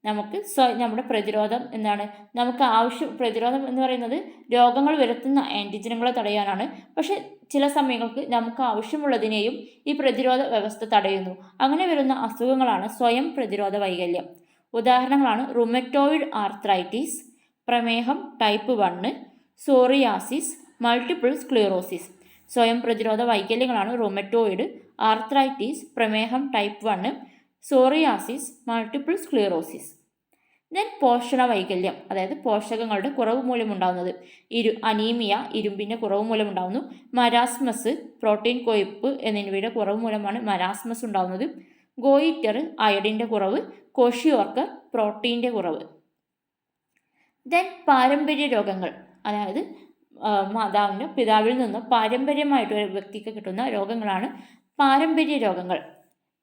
നമ്മുടെ പ്രതിരോധം എന്താണ്? പ്രതിരോധം എന്ന് പറയുന്നത് രോഗങ്ങൾ വരുത്തുന്ന ആൻറ്റിജനുകളെ തടയാനാണ്. പക്ഷെ ചില സമയങ്ങൾക്ക് നമുക്ക് ആവശ്യമുള്ളതിനെയും ഈ പ്രതിരോധ വ്യവസ്ഥ തടയുന്നു. അങ്ങനെ വരുന്ന അസുഖങ്ങളാണ് സ്വയം പ്രതിരോധ വൈകല്യം. ഉദാഹരണങ്ങളാണ് റുമറ്റോയിഡ് ആർത്രൈറ്റിസ്, പ്രമേഹം ടൈപ്പ് 1, സോറിയാസിസ്, മൾട്ടിപ്പിൾ സ്ക്ലിറോസിസ്. സ്വയം പ്രതിരോധ വൈകല്യങ്ങളാണ് റുമറ്റോയിഡ് ആർത്രൈറ്റിസ്, പ്രമേഹം type 1, psoriasis, multiple sclerosis. Then പോഷണ വൈകല്യം, അതായത് പോഷകങ്ങളുടെ കുറവ് മൂലമുണ്ടാകുന്നത്. അനീമിയ, ഇരുമ്പിൻ്റെ കുറവ് മൂലമുണ്ടാകുന്നു. മരാസ്മസ്, പ്രോട്ടീൻ കൊഴുപ്പ് എന്നിവയുടെ കുറവ് മൂലമാണ് മരാസ്മസ് ഉണ്ടാകുന്നത്. ഗോയിറ്റർ, അയഡിൻ്റെ കുറവ്. കോഷിയോർക്കർ, പ്രോട്ടീൻ്റെ കുറവ്. ദെൻ പാരമ്പര്യ രോഗങ്ങൾ, അതായത് പിതാവിൽ നിന്ന് പാരമ്പര്യമായിട്ട് ഒരു വ്യക്തിക്ക് കിട്ടുന്ന രോഗങ്ങളാണ് പാരമ്പര്യ രോഗങ്ങൾ.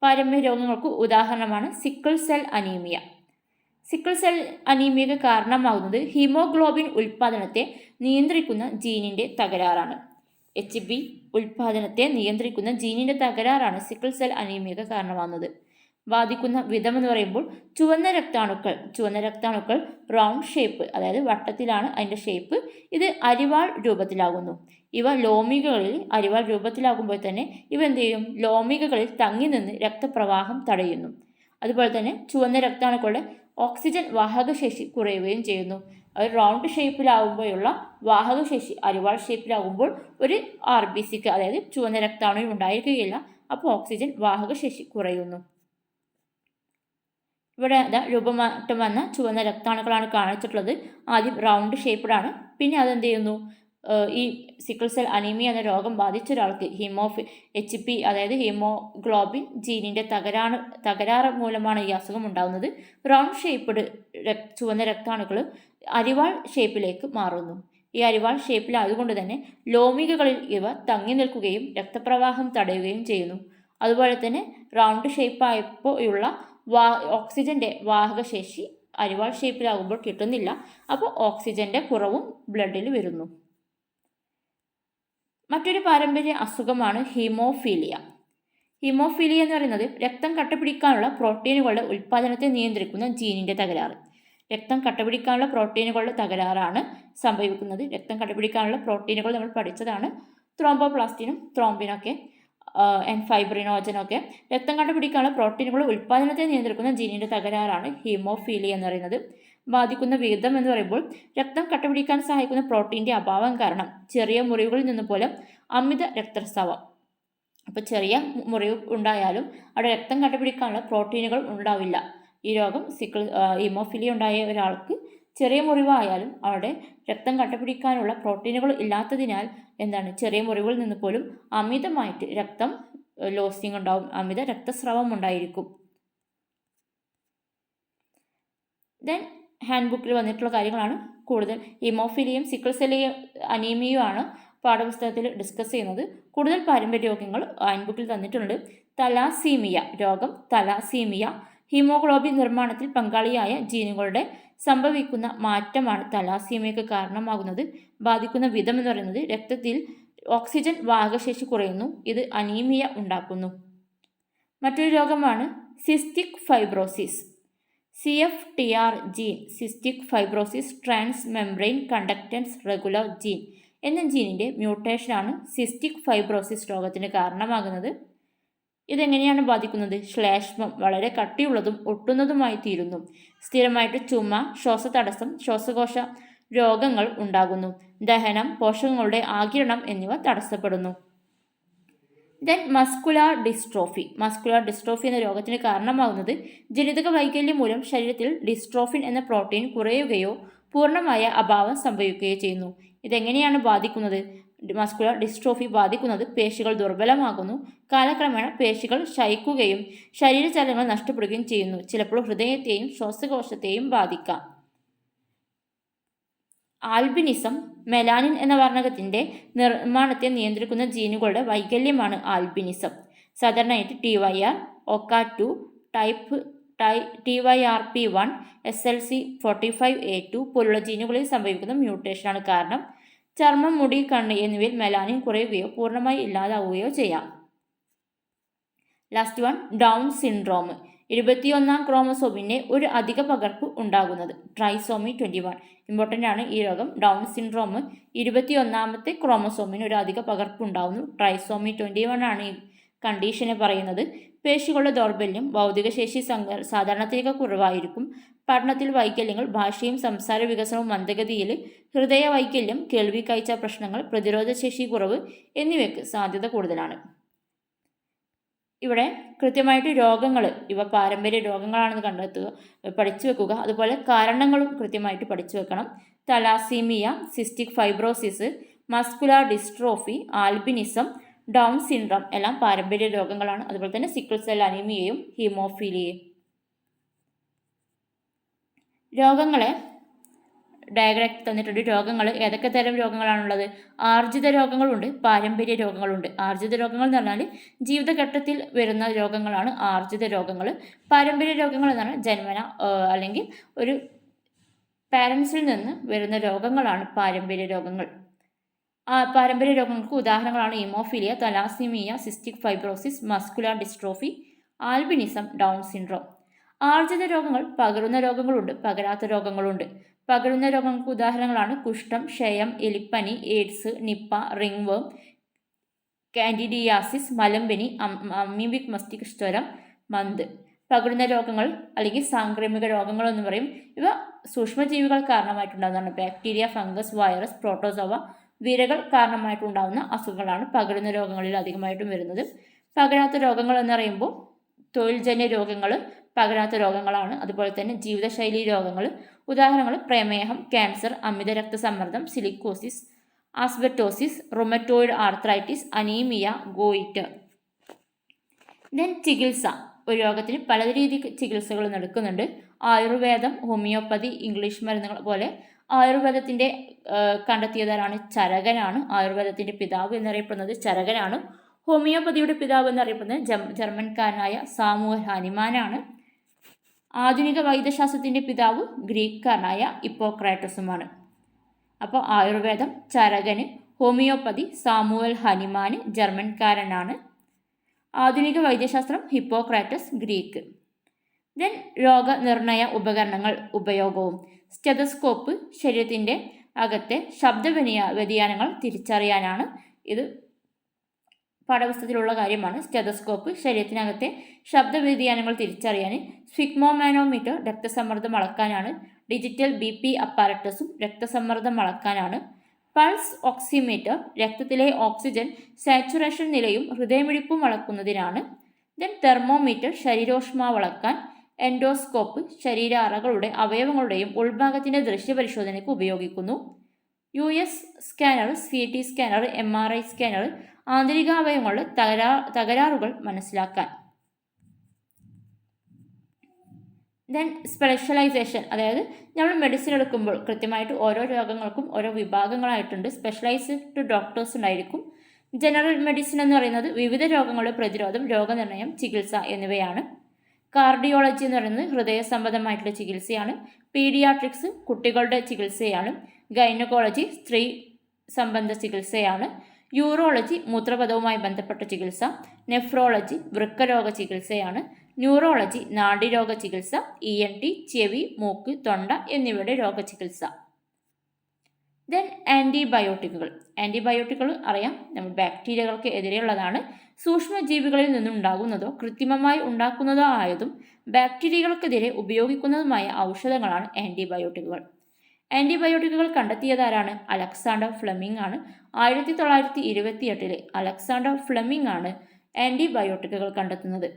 പാരമ്പര്യ രോഗങ്ങൾക്ക് ഉദാഹരണമാണ് sickle cell anaemia. Sickle cell അനീമിയക്ക് കാരണമാകുന്നത് ഹീമോഗ്ലോബിൻ ഉൽപ്പാദനത്തെ നിയന്ത്രിക്കുന്ന ജീനിൻ്റെ തകരാറാണ്. HB ഉൽപ്പാദനത്തെ നിയന്ത്രിക്കുന്ന ജീനിൻ്റെ തകരാറാണ് സിക്കിൾ സെൽ അനീമിയക്ക് കാരണമാകുന്നത്. ബാധിക്കുന്ന വിധം എന്ന് പറയുമ്പോൾ ചുവന്ന രക്താണുക്കൾ റൗണ്ട് ഷേപ്പ്, അതായത് വട്ടത്തിലാണ് അതിൻ്റെ ഷേപ്പ്. ഇത് അരിവാൾ രൂപത്തിലാകുന്നു. ഇവ അരിവാൾ രൂപത്തിലാകുമ്പോൾ തന്നെ ഇവ എന്ത് ചെയ്യും? ലോമികകളിൽ തങ്ങി നിന്ന് രക്തപ്രവാഹം തടയുന്നു. അതുപോലെ തന്നെ ചുവന്ന രക്താണുക്കളുടെ ഓക്സിജൻ വാഹകശേഷി കുറയുകയും ചെയ്യുന്നു. അത് റൗണ്ട് ഷേപ്പിലാകുമ്പോഴുള്ള വാഹകശേഷി അരിവാൾ ഷേപ്പിലാകുമ്പോൾ ഒരു RBCക്ക്, അതായത് ചുവന്ന രക്താണു ഉണ്ടായിരിക്കുകയില്ല. അപ്പോൾ ഓക്സിജൻ വാഹകശേഷി കുറയുന്നു. ഇവിടെ രൂപമാറ്റം വന്ന ചുവന്ന രക്താണുക്കളാണ് കാണിച്ചിട്ടുള്ളത്. ആദ്യം റൗണ്ട് ഷേപ്പ്ഡാണ്. പിന്നെ അതെന്ത് ചെയ്യുന്നു? ഈ സിക്കിൾ സെൽ അനീമിയ എന്ന രോഗം ബാധിച്ച ഒരാൾക്ക് HP, അതായത് ഹീമോഗ്ലോബിൻ ജീനിൻ്റെ തകരാറ് മൂലമാണ് ഈ അസുഖം ഉണ്ടാകുന്നത്. റൗണ്ട് ഷേപ്പ്ഡ് ചുവന്ന രക്താണുക്കൾ അരിവാൾ ഷേപ്പിലേക്ക് മാറുന്നു. ഈ അരിവാൾ ഷേപ്പിലായതുകൊണ്ട് തന്നെ ലോമികകളിൽ ഇവ തങ്ങി നിൽക്കുകയും രക്തപ്രവാഹം തടയുകയും ചെയ്യുന്നു. അതുപോലെ തന്നെ റൗണ്ട് ഷേപ്പായപ്പോഴുള്ള ഓക്സിജൻ്റെ വാഹകശേഷി അരിവാൾ ഷേപ്പിലാകുമ്പോൾ കിട്ടുന്നില്ല. അപ്പോൾ ഓക്സിജൻ്റെ കുറവും ബ്ലഡിൽ വരുന്നു. മറ്റൊരു പാരമ്പര്യ അസുഖമാണ് ഹീമോഫീലിയ. ഹീമോഫീലിയ എന്ന് പറയുന്നത് രക്തം കട്ടപിടിക്കാനുള്ള പ്രോട്ടീനുകളുടെ ഉൽപ്പാദനത്തെ നിയന്ത്രിക്കുന്ന ജീനിൻ്റെ തകരാറ്. രക്തം കട്ടപിടിക്കാനുള്ള പ്രോട്ടീനുകളുടെ തകരാറാണ് സംഭവിക്കുന്നത്. രക്തം കട്ടപിടിക്കാനുള്ള പ്രോട്ടീനുകൾ നമ്മൾ പഠിച്ചതാണ്, ത്രോംബോപ്ലാസ്റ്റിനും ത്രോംബിനൊക്കെ. ആൻഡ് ഫൈബ്രിനോജനൊക്കെ. രക്തം കണ്ടുപിടിക്കാനുള്ള പ്രോട്ടീനുകളുടെ ഉൽപ്പാദനത്തെ നിയന്ത്രിക്കുന്ന ജീനിൻ്റെ തകരാറാണ് ഹീമോഫീലിയ എന്ന് പറയുന്നത്. ബാധിക്കുന്ന വിധം എന്ന് പറയുമ്പോൾ രക്തം കട്ടപിടിക്കാൻ സഹായിക്കുന്ന പ്രോട്ടീൻ്റെ അഭാവം കാരണം ചെറിയ മുറിവുകളിൽ നിന്ന് പോലും അമിത രക്തസ്രാവം. അപ്പോൾ ചെറിയ മുറിവ് ഉണ്ടായാലും അവിടെ രക്തം കട്ടപിടിക്കാനുള്ള പ്രോട്ടീനുകൾ ഉണ്ടാവില്ല. ഈ രോഗം ഹീമോഫീലിയ ഉണ്ടായ ഒരാൾക്ക് ചെറിയ മുറിവായാലും അവിടെ രക്തം കട്ടപിടിക്കാനുള്ള പ്രോട്ടീനുകൾ ഇല്ലാത്തതിനാൽ ചെറിയ മുറിവിൽ നിന്ന് പോലും അമിതമായിട്ട് രക്തം ലോസിങ് ഉണ്ടാവും, അമിത രക്തസ്രാവം ഉണ്ടായിരിക്കും. ദെൻ ഹാൻഡ് ബുക്കിൽ വന്നിട്ടുള്ള കാര്യങ്ങളാണ് കൂടുതൽ. ഹീമോഫീലിയയും സിക്കിൾ സെൽ അനീമിയയുമാണ് പാഠപുസ്തകത്തിൽ ഡിസ്കസ് ചെയ്യുന്നത്. കൂടുതൽ പാരമ്പര്യ രോഗങ്ങൾ ഹാൻഡ് ബുക്കിൽ തന്നിട്ടുണ്ട്. തലാസീമിയ രോഗം. തലാസീമിയ ഹീമോഗ്ലോബിൻ നിർമ്മാണത്തിൽ പങ്കാളിയായ ജീനുകളുടെ സംഭവിക്കുന്ന മാറ്റമാണ് തലാസീമിയക്ക് കാരണമാകുന്നത്. ബാധിക്കുന്ന വിധം എന്ന് പറയുന്നത് രക്തത്തിൽ ഓക്സിജൻ വാഹകശേഷി കുറയുന്നു. ഇത് അനീമിയ ഉണ്ടാക്കുന്നു. മറ്റൊരു രോഗമാണ് cystic fibrosis. CFTR gene, cystic fibrosis transmembrane conductance regular gene എന്ന ജീനിൻ്റെ മ്യൂട്ടേഷനാണ് സിസ്റ്റിക് ഫൈബ്രോസിസ് രോഗത്തിന് കാരണമാകുന്നത്. ഇതെങ്ങനെയാണ് ബാധിക്കുന്നത്? ശ്ലേഷ്മം വളരെ കട്ടിയുള്ളതും ഒട്ടുന്നതുമായി തീരുന്നു. സ്ഥിരമായിട്ട് ചുമ, ശ്വാസതടസ്സം, ശ്വാസകോശ രോഗങ്ങൾ ഉണ്ടാകുന്നു. ദഹനം, പോഷകങ്ങളുടെ ആഗിരണം എന്നിവ തടസ്സപ്പെടുന്നു. Then muscular dystrophy. Muscular dystrophy എന്ന രോഗത്തിന് കാരണമാകുന്നത് ജനിതക വൈകല്യം മൂലം ശരീരത്തിൽ ഡിസ്ട്രോഫിൻ എന്ന പ്രോട്ടീൻ കുറയുകയോ പൂർണ്ണമായ അഭാവം സംഭവിക്കുകയോ ചെയ്യുന്നു. ഇതെങ്ങനെയാണ് ബാധിക്കുന്നത്? മസ്കുലർ ഡിസ്ട്രോഫി ബാധിക്കുന്നത് പേശികൾ ദുർബലമാകുന്നു. കാലക്രമേണ പേശികൾ ക്ഷയിക്കുകയും ശരീരചലനങ്ങൾ നഷ്ടപ്പെടുകയും ചെയ്യുന്നു. ചിലപ്പോൾ ഹൃദയത്തെയും ശ്വാസകോശത്തെയും ബാധിക്കാം. ആൽബിനിസം. മെലാനിൻ എന്ന വർണ്ണകത്തിൻ്റെ നിർമ്മാണത്തെ നിയന്ത്രിക്കുന്ന ജീനുകളുടെ വൈകല്യമാണ് ആൽബിനിസം. സാധാരണയായിട്ട് TYR, OCA2, type TYRP1, SLC45A2 പോലുള്ള ജീനുകളിൽ സംഭവിക്കുന്ന മ്യൂട്ടേഷനാണ് കാരണം. ചർമ്മം, മുടി, കണ്ണ് എന്നിവയിൽ മെലാനിൻ കുറയുകയോ പൂർണ്ണമായി ഇല്ലാതാവുകയോ ചെയ്യാം. Last one, down syndrome. 21-ാം ക്രോമസോമിൻ്റെ ഒരു അധിക പകർപ്പ് ഉണ്ടാകുന്നത്. ട്രൈസോമി 21. ഇമ്പോർട്ടൻ്റ് ആണ് ഈ രോഗം. ഡൗൺ സിൻഡ്രോം 21-ാമത്തെ ക്രോമസോമിന് ഒരു അധിക പകർപ്പ് ഉണ്ടാകുന്നു. ട്രൈസോമി 21 ആണ് ഈ കണ്ടീഷനെ പറയുന്നത്. പേശികളുടെ ദൗർബല്യം, ഭൗതികശേഷി സാധാരണത്തേക്കാൾ കുറവായിരിക്കും. പഠനത്തിൽ വൈകല്യങ്ങൾ, ഭാഷയും സംസാര വികസനവും മന്ദഗതിയിൽ, ഹൃദയ വൈകല്യം, കേൾവി കാഴ്ച പ്രശ്നങ്ങൾ, പ്രതിരോധശേഷി കുറവ് എന്നിവയ്ക്ക് സാധ്യത കൂടുതലാണ്. ഇവിടെ കൃത്യമായിട്ട് രോഗങ്ങൾ, ഇവ പാരമ്പര്യ രോഗങ്ങളാണെന്ന് കണ്ടെത്തുക, പഠിച്ചു വെക്കുക. അതുപോലെ കാരണങ്ങളും കൃത്യമായിട്ട് പഠിച്ചു വെക്കണം. Thalassaemia, cystic fibrosis, muscular dystrophy, albinism, Down syndrome എല്ലാം പാരമ്പര്യ രോഗങ്ങളാണ്. അതുപോലെ തന്നെ സിക്കിൾ സെൽ അനീമിയയും ഹീമോഫീലിയയും. രോഗങ്ങളെ ഡയഗ്രാം തന്നിട്ടുണ്ട്. രോഗങ്ങൾ ഏതൊക്കെ തരം രോഗങ്ങളാണുള്ളത്? ആർജിത രോഗങ്ങളുണ്ട്, പാരമ്പര്യ രോഗങ്ങളുണ്ട്. ആർജിത രോഗങ്ങൾ എന്ന് പറഞ്ഞാൽ ജീവിതഘട്ടത്തിൽ വരുന്ന രോഗങ്ങളാണ് ആർജിത രോഗങ്ങൾ. പാരമ്പര്യ രോഗങ്ങൾ എന്ന് പറഞ്ഞാൽ ജന്മന അല്ലെങ്കിൽ ഒരു പാരൻസിൽ നിന്ന് വരുന്ന രോഗങ്ങളാണ് പാരമ്പര്യ രോഗങ്ങൾ. പാരമ്പര്യ രോഗങ്ങൾക്ക് ഉദാഹരണങ്ങളാണ് haemophilia, thalassaemia, cystic fibrosis, muscular dystrophy, albinism, Down syndrome. ആർജിത രോഗങ്ങൾ പകരുന്ന രോഗങ്ങളുണ്ട്, പകരാത്ത രോഗങ്ങളുണ്ട്. പകരുന്ന രോഗങ്ങൾക്ക് ഉദാഹരണങ്ങളാണ് കുഷ്ഠം, ക്ഷയം, എലിപ്പനി, എയ്ഡ്സ്, നിപ്പ, റിംഗ്വേം, കാൻഡിഡിയാസിസ്, മലമ്പനി, അമീബിക് മസ്തിഷ്കജ്വരം, മന്ത്. പകരുന്ന രോഗങ്ങൾ അല്ലെങ്കിൽ സാംക്രമിക രോഗങ്ങൾ എന്ന് പറയും. ഇവ സൂക്ഷ്മജീവികൾ കാരണമായിട്ടുണ്ടാകുന്നതാണ്. ബാക്ടീരിയ, ഫംഗസ്, വൈറസ്, പ്രോട്ടോസോവ, വിരകൾ കാരണമായിട്ടുണ്ടാകുന്ന അസുഖങ്ങളാണ് പകരുന്ന രോഗങ്ങളിൽ അധികമായിട്ടും വരുന്നത്. പകരാത്ത രോഗങ്ങൾ എന്ന് പറയുമ്പോൾ തൊഴിൽജന്യ രോഗങ്ങൾ പകരാത്ത രോഗങ്ങളാണ്. അതുപോലെ തന്നെ ജീവിതശൈലി രോഗങ്ങൾ. ഉദാഹരണങ്ങൾ പ്രമേഹം, ക്യാൻസർ, അമിത രക്തസമ്മർദ്ദം, silicosis, asbestosis, rheumatoid arthritis, anaemia, goitre. Then ചികിത്സ. ഒരു രോഗത്തിന് പല രീതി ചികിത്സകൾ നടക്കുന്നുണ്ട്. ആയുർവേദം, ഹോമിയോപ്പതി, ഇംഗ്ലീഷ് മരുന്നുകൾ പോലെ. ആയുർവേദത്തിൻ്റെ കണ്ടെത്തിയതാരാണ്? ചരകനാണ്. ആയുർവേദത്തിൻ്റെ പിതാവ് എന്നറിയപ്പെടുന്നത് ചരകനാണ്. ഹോമിയോപ്പതിയുടെ പിതാവ് എന്നറിയപ്പെടുന്നത് ജർമ്മൻകാരനായ സാമുവൽ ഹാനിമാനാണ്. ആധുനിക വൈദ്യശാസ്ത്രത്തിൻ്റെ പിതാവ് ഗ്രീക്കുകാരനായ ഹിപ്പോക്രാറ്റസുമാണ്. അപ്പോൾ ആയുർവേദം ചരകന്, ഹോമിയോപ്പതി സാമുവൽ ഹാനിമാൻ ജർമ്മൻകാരനാണ്. ആധുനിക വൈദ്യശാസ്ത്രം ഹിപ്പോക്രാറ്റസ് ഗ്രീക്ക്. ദെൻ രോഗനിർണയ ഉപകരണങ്ങൾ ഉപയോഗവും. സ്റ്റെതസ്കോപ്പ് ശരീരത്തിൻ്റെ അകത്തെ ശബ്ദ വ്യതിയാനങ്ങൾ തിരിച്ചറിയാനാണ് ഇത് പാഠപുസ്തകത്തിലുള്ള കാര്യമാണ്. സ്റ്റെതസ്കോപ്പ് ശരീരത്തിനകത്തെ ശബ്ദ വ്യതിയാനങ്ങൾ തിരിച്ചറിയാൻ. സ്ഫിഗ്മോമാനോമീറ്റർ രക്തസമ്മർദ്ദം അളക്കാനാണ്. ഡിജിറ്റൽ BP അപ്പാരറ്റസും രക്തസമ്മർദ്ദം അളക്കാനാണ്. പൾസ് ഓക്സിമീറ്റർ രക്തത്തിലെ ഓക്സിജൻ സാച്ചുറേഷൻ നിലയും ഹൃദയമിടിപ്പും അളക്കുന്നതിനാണ്. ദെൻ തെർമോമീറ്റർ ശരീരോഷ്മാവ് അളക്കാൻ. എൻഡോസ്കോപ്പ് ശരീര അറകളുടെ അവയവങ്ങളുടെയും ഉൾഭാഗത്തിൻ്റെ ദൃശ്യപരിശോധനയ്ക്ക് ഉപയോഗിക്കുന്നു. US scanner, CT scanner, MRI scanner ആന്തരികാവയവങ്ങളുടെ തകരാറുകൾ മനസ്സിലാക്കാൻ. ദെൻ സ്പെഷ്യലൈസേഷൻ, അതായത് നമ്മൾ മെഡിസിൻ എടുക്കുമ്പോൾ കൃത്യമായിട്ട് ഓരോ രോഗങ്ങൾക്കും ഓരോ വിഭാഗങ്ങളായിട്ടുണ്ട്. സ്പെഷ്യലൈസ്ഡ് ഡോക്ടേഴ്സ് ഉണ്ടായിരിക്കും. ജനറൽ മെഡിസിൻ എന്ന് പറയുന്നത് വിവിധ രോഗങ്ങളുടെ പ്രതിരോധം, രോഗനിർണയം, ചികിത്സ എന്നിവയാണ്. കാർഡിയോളജി എന്ന് പറയുന്നത് ഹൃദയ സംബന്ധമായിട്ടുള്ള ചികിത്സയാണ്. പീഡിയാട്രിക്സ് കുട്ടികളുടെ ചികിത്സയാണ്. ഗൈനക്കോളജി സ്ത്രീ സംബന്ധ ചികിത്സയാണ്. യൂറോളജി മൂത്രപഥവുമായി ബന്ധപ്പെട്ട ചികിത്സ. നെഫ്രോളജി വൃക്കരോഗ ചികിത്സയാണ്. ന്യൂറോളജി നാഡീരോഗ ചികിത്സ. ENT ചെവി, മൂക്ക്, തൊണ്ട എന്നിവയുടെ രോഗചികിത്സ. ദെൻ ആൻറ്റിബയോട്ടിക്കുകൾ അറിയാം, നമ്മൾ ബാക്ടീരിയകൾക്ക് എതിരെയുള്ളതാണ്. സൂക്ഷ്മജീവികളിൽ നിന്നുണ്ടാകുന്നതോ കൃത്രിമമായി ഉണ്ടാക്കുന്നതോ ആയതും ബാക്ടീരിയകൾക്കെതിരെ ഉപയോഗിക്കുന്നതുമായ ഔഷധങ്ങളാണ് ആൻറ്റിബയോട്ടിക്കുകൾ. ആൻറ്റിബയോട്ടിക്കുകൾ കണ്ടെത്തിയതാരാണ്? അലക്സാണ്ടർ ഫ്ലെമിംഗ് ആണ്. 1928 അലക്സാണ്ടർ ഫ്ലെമിംഗ് ആണ് ആൻറ്റിബയോട്ടിക്കുകൾ കണ്ടെത്തുന്നത്.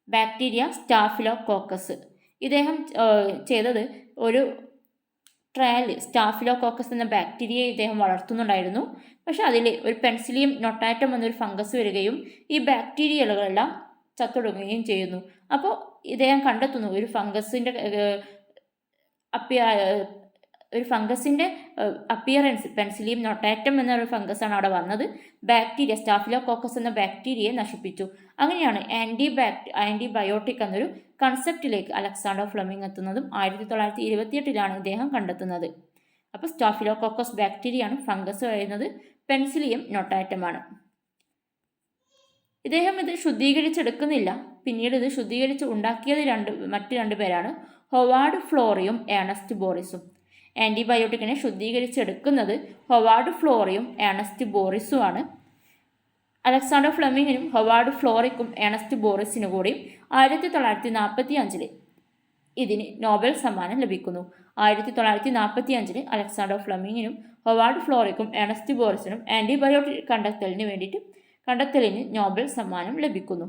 ബാക്ടീരിയ സ്റ്റാഫിലോകോക്കസ്, ഇദ്ദേഹം ചെയ്തത് ഒരു ട്രയൽ സ്റ്റാഫിലോകോക്കസ് എന്ന ബാക്ടീരിയയെ ഇദ്ദേഹം വളർത്തുന്നുണ്ടായിരുന്നു. പക്ഷെ അതിൽ ഒരു പെൻസിലിയം നൊട്ടാറ്റം എന്നൊരു ഫംഗസ് വരികയും ഈ ബാക്ടീരിയകളെല്ലാം ചത്തൊടുങ്ങുകയും ചെയ്യുന്നു. അപ്പോൾ ഇദ്ദേഹം കണ്ടെത്തുന്നു ഒരു ഫംഗസിൻ്റെ അപ്പിയറൻസ്, പെൻസിലിയം നൊട്ടാറ്റം എന്നൊരു ഫംഗസാണ് അവിടെ വന്നത്. ബാക്ടീരിയ സ്റ്റാഫിലോകോക്കസ് എന്ന ബാക്ടീരിയയെ നശിപ്പിച്ചു. അങ്ങനെയാണ് ആൻറ്റിബയോട്ടിക് എന്നൊരു കൺസെപ്റ്റിലേക്ക് അലക്സാണ്ടർ ഫ്ലെമിംഗ് എത്തുന്നതും 1928 ഇദ്ദേഹം കണ്ടെത്തുന്നത്. അപ്പോൾ സ്റ്റാഫിലോകോക്കസ് ബാക്ടീരിയയാണ്, ഫംഗസ് വരുന്നത് പെൻസിലിയം നൊട്ടാറ്റമാണ്. ഇദ്ദേഹം ഇത് ശുദ്ധീകരിച്ചെടുക്കുന്നില്ല, പിന്നീട് ഇത് ശുദ്ധീകരിച്ച് ഉണ്ടാക്കിയത് മറ്റ് രണ്ട് പേരാണ്, ഹൊവാർഡ് ഫ്ലോറിയും ഏണസ്റ്റ് ബോറിസും. ആൻറ്റിബയോട്ടിക്കിനെ ശുദ്ധീകരിച്ചെടുക്കുന്നത് ഹൊവാർഡ് ഫ്ലോറിയും ഏണസ്റ്റ് ബോറിസുമാണ്. അലക്സാണ്ടർ ഫ്ലെമിങ്ങിനും ഹൊവാർഡ് ഫ്ലോറിക്കും ഏണസ്റ്റ് ബോറിസിനു കൂടി 1945 ഇതിന് നോബൽ സമ്മാനം ലഭിക്കുന്നു. 1945 അലക്സാണ്ടർ ഫ്ലെമിങ്ങിനും ഹൊവാർഡ് ഫ്ലോറിക്കും ഏണസ്റ്റ് ബോറിസിനും ആൻറ്റിബയോട്ടിക് കണ്ടെത്തലിന് നോബൽ സമ്മാനം ലഭിക്കുന്നു.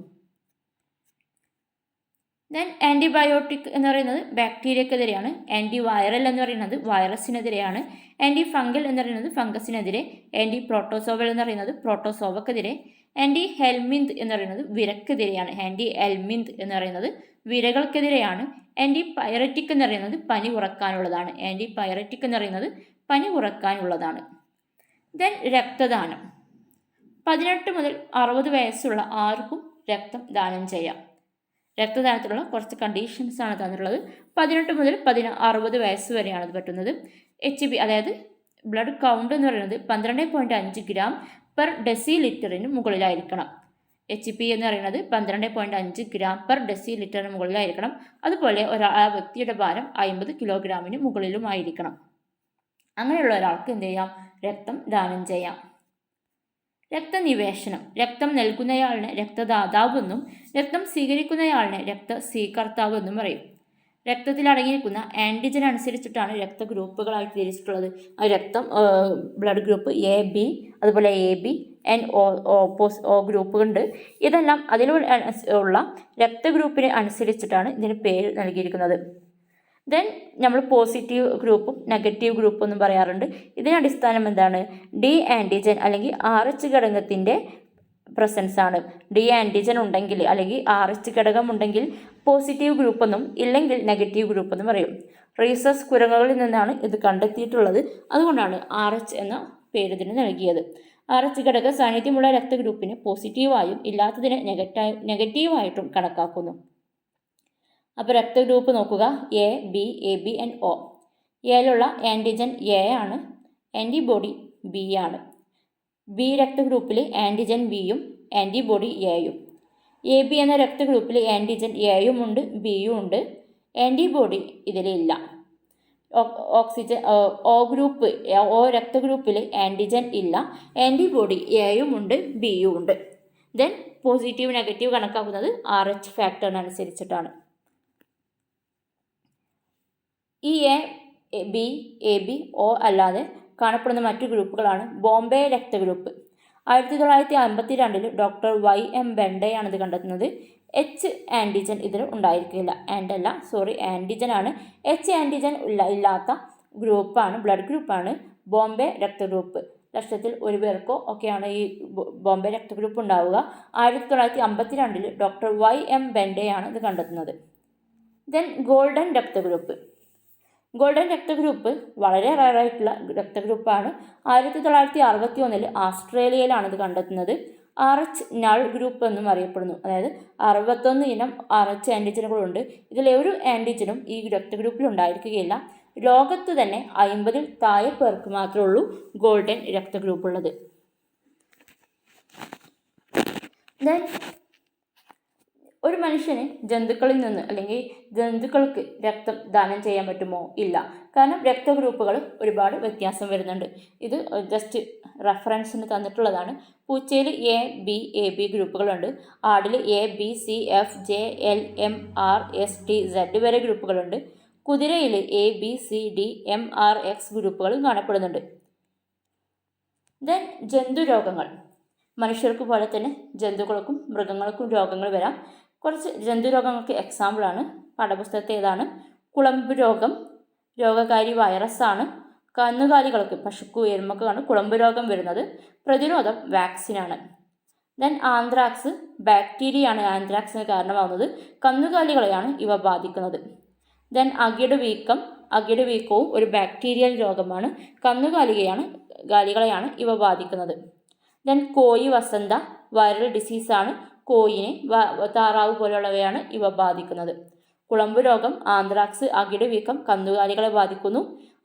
ദെൻ ആൻറ്റിബയോട്ടിക് എന്ന് പറയുന്നത് ബാക്ടീരിയക്കെതിരെയാണ്. ആൻറ്റി വൈറൽ എന്ന് പറയുന്നത് വൈറസിനെതിരെയാണ്. ആൻറ്റി ഫംഗൽ എന്ന് പറയുന്നത് ഫംഗസിനെതിരെ. ആൻറ്റി പ്രോട്ടോസോവൽ എന്ന് പറയുന്നത് പ്രോട്ടോസോവക്കെതിരെ. ആൻറ്റി ഹെൽമിന്ത് എന്ന് പറയുന്നത് വിരക്കെതിരെയാണ്. ആൻറ്റി എൽമിന്ത് എന്ന് പറയുന്നത് വിരകൾക്കെതിരെയാണ്. ആൻറ്റി പൈററ്റിക് എന്ന് പറയുന്നത് പനി കുറക്കാനുള്ളതാണ്. ദെൻ രക്തദാനം. 18 മുതൽ 60 വയസ്സുള്ള ആർക്കും രക്തം ദാനം ചെയ്യാം. രക്തദാനത്തിലുള്ള കുറച്ച് കണ്ടീഷൻസാണ് തന്നിട്ടുള്ളത്. 18 മുതൽ 60 വയസ്സ് വരെയാണ് ഇത് പറ്റുന്നത്. HB അതായത് ബ്ലഡ് കൗണ്ട് എന്ന് പറയുന്നത് 12.5 ഗ്രാം പെർ ഡെസിലിറ്ററിന് മുകളിലായിരിക്കണം. HP എന്ന് പറയുന്നത് 12.5 ഗ്രാം പെർ ഡെസിലിറ്ററിന് മുകളിലായിരിക്കണം. അതുപോലെ ആ വ്യക്തിയുടെ ഭാരം 50 കിലോഗ്രാമിന് മുകളിലുമായിരിക്കണം. അങ്ങനെയുള്ള ഒരാൾക്ക് എന്ത് ചെയ്യാം? രക്തം ദാനം ചെയ്യാം. രക്തനിവേശനം. രക്തം നൽകുന്നയാളിനെ രക്തദാതാവെന്നും രക്തം സ്വീകരിക്കുന്നയാളിനെ രക്തസ്വീകർത്താവ് എന്നും പറയും. രക്തത്തിൽ അടങ്ങിയിരിക്കുന്ന ആൻറ്റിജൻ അനുസരിച്ചിട്ടാണ് രക്തഗ്രൂപ്പുകളായി തിരിച്ചിട്ടുള്ളത്. ബ്ലഡ് ഗ്രൂപ്പ് AB, അതുപോലെ AB, O ഗ്രൂപ്പുകളുണ്ട്. ഇതെല്ലാം അതിലുള്ള രക്തഗ്രൂപ്പിന് അനുസരിച്ചിട്ടാണ് ഇതിന് പേര് നൽകിയിരിക്കുന്നത്. ദെൻ നമ്മൾ പോസിറ്റീവ് ഗ്രൂപ്പും നെഗറ്റീവ് ഗ്രൂപ്പും എന്നും പറയാറുണ്ട്. ഇതിന് അടിസ്ഥാനം എന്താണ്? ഡി ആൻറ്റിജൻ അല്ലെങ്കിൽ RH ഘടകത്തിൻ്റെ പ്രസൻസ് ആണ്. ഡി ആൻറ്റിജൻ ഉണ്ടെങ്കിൽ അല്ലെങ്കിൽ RH ഘടകം ഉണ്ടെങ്കിൽ പോസിറ്റീവ് ഗ്രൂപ്പ് എന്നും ഇല്ലെങ്കിൽ നെഗറ്റീവ് ഗ്രൂപ്പ് എന്നും പറയും. റീസസ് കുരങ്ങുകളിൽ നിന്നാണ് ഇത് കണ്ടെത്തിയിട്ടുള്ളത്. അതുകൊണ്ടാണ് RH എന്ന പേര് ഇതിന് നൽകിയത്. RH ഘടക സാന്നിധ്യമുള്ള രക്തഗ്രൂപ്പിനെ പോസിറ്റീവായും ഇല്ലാത്തതിനെ നെഗറ്റീവായിട്ടും കണക്കാക്കുന്നു. അപ്പോൾ രക്തഗ്രൂപ്പ് നോക്കുക. AB, AB and O. എയിലുള്ള ആൻറ്റിജൻ A ആണ്, ആൻറ്റിബോഡി B ആണ്. B രക്തഗ്രൂപ്പിൽ ആൻറ്റിജൻ Bയും ആൻറ്റിബോഡി Aയും. AB എന്ന രക്തഗ്രൂപ്പിൽ ആൻറ്റിജൻ Aയും ഉണ്ട്, Bയും ഉണ്ട്. ആൻറ്റിബോഡി ഇതിലില്ല. ഓക്സിജൻ ഒ ഗ്രൂപ്പ് ഒ രക്തഗ്രൂപ്പിൽ ആൻറ്റിജൻ ഇല്ല. ആൻറ്റിബോഡി എയും ഉണ്ട് ബിയും ഉണ്ട്. ദെൻ പോസിറ്റീവ് നെഗറ്റീവ് കണക്കാക്കുന്നത് RH ഫാക്ടറിനനുസരിച്ചിട്ടാണ്. ഈ ബി AB O അല്ലാതെ കാണപ്പെടുന്ന മറ്റു ഗ്രൂപ്പുകളാണ് ബോംബെ രക്തഗ്രൂപ്പ്. 1952 ഡോക്ടർ YM ബെൻഡെയാണ് ഇത് കണ്ടെത്തുന്നത്. H ആൻറ്റിജൻ ഇതിൽ ഉണ്ടായിരിക്കില്ല. ആൻറ്റിജൻ ആണ്. H ആൻറ്റിജൻ ഇല്ലാത്ത ഗ്രൂപ്പാണ്, ബ്ലഡ് ഗ്രൂപ്പാണ് ബോംബെ രക്തഗ്രൂപ്പ്. ലക്ഷത്തിൽ 1 പേർക്കോ ഒക്കെയാണ് ഈ ബോംബെ രക്തഗ്രൂപ്പ് ഉണ്ടാവുക. 1952 ഡോക്ടർ YM ബെൻഡെയാണ് ഇത് കണ്ടെത്തുന്നത്. ദെൻ ഗോൾഡൻ രക്തഗ്രൂപ്പ്. ഗോൾഡൻ രക്തഗ്രൂപ്പ് വളരെ റയറായിട്ടുള്ള രക്തഗ്രൂപ്പാണ്. 1961 ആസ്ട്രേലിയയിലാണ് ഇത് കണ്ടെത്തുന്നത്. RH നൾ ഗ്രൂപ്പ് എന്നും അറിയപ്പെടുന്നു. അതായത് 61 ഇനം RH ആൻറ്റിജനുകളുണ്ട്. ഇതിൽ ഒരു ആൻറ്റിജനും ഈ രക്തഗ്രൂപ്പിൽ ഉണ്ടായിരിക്കുകയില്ല. ലോകത്ത് തന്നെ 50-ൽ താഴെ പേർക്ക് മാത്രമേ ഉള്ളൂ ഗോൾഡൻ രക്തഗ്രൂപ്പ് ഉള്ളത്. ദെൻ ഒരു മനുഷ്യന് ജന്തുക്കളിൽ നിന്ന് അല്ലെങ്കിൽ ജന്തുക്കൾക്ക് രക്തം ദാനം ചെയ്യാൻ പറ്റുമോ? ഇല്ല. കാരണം രക്തഗ്രൂപ്പുകൾ ഒരുപാട് വ്യത്യാസം വരുന്നുണ്ട്. ഇത് ജസ്റ്റ് റെഫറൻസിന് തന്നിട്ടുള്ളതാണ്. പൂച്ചയിൽ AB ഗ്രൂപ്പുകളുണ്ട്. ആടിൽ ABC FJ LM RST Z വരെ ഗ്രൂപ്പുകളുണ്ട്. കുതിരയിൽ ABCD MRX ഗ്രൂപ്പുകളും കാണപ്പെടുന്നുണ്ട്. ദെൻ ജന്തുരോഗങ്ങൾ. മനുഷ്യർക്ക് പോലെ തന്നെ ജന്തുക്കൾക്കും മൃഗങ്ങൾക്കും രോഗങ്ങൾ വരാം. കുറച്ച് ജന്തുരോഗങ്ങൾക്ക് എക്സാമ്പിളാണ്, പാഠപുസ്തകത്തെ ഏതാണ്? കുളമ്പ് രോഗം രോഗകാരി വൈറസാണ്. കന്നുകാലികൾക്ക് പശുക്കു എരുമക്കാണ് കുളമ്പ് രോഗം വരുന്നത്. പ്രതിരോധം വാക്സിനാണ്. ദെൻ ആന്ത്രാക്സ് ബാക്ടീരിയയാണ് ആന്ത്രാക്സിന് കാരണമാകുന്നത്. കന്നുകാലികളെയാണ് ഇവ ബാധിക്കുന്നത്. ദെൻ അകിട് വീക്കവും ഒരു ബാക്ടീരിയൽ രോഗമാണ്. കന്നുകാലികളെയാണ് ഇവ ബാധിക്കുന്നത്. ദെൻ കോഴി വസന്ത വൈറൽ ഡിസീസാണ്. കോഴിനെ താറാവ് പോലുള്ളവയാണ് ഇവ ബാധിക്കുന്നത്. കുളമ്പ് രോഗം, ആന്ത്രാക്സ്, അകിട് വീക്കം കന്നുകാലികളെ ബാധിക്കുന്നു.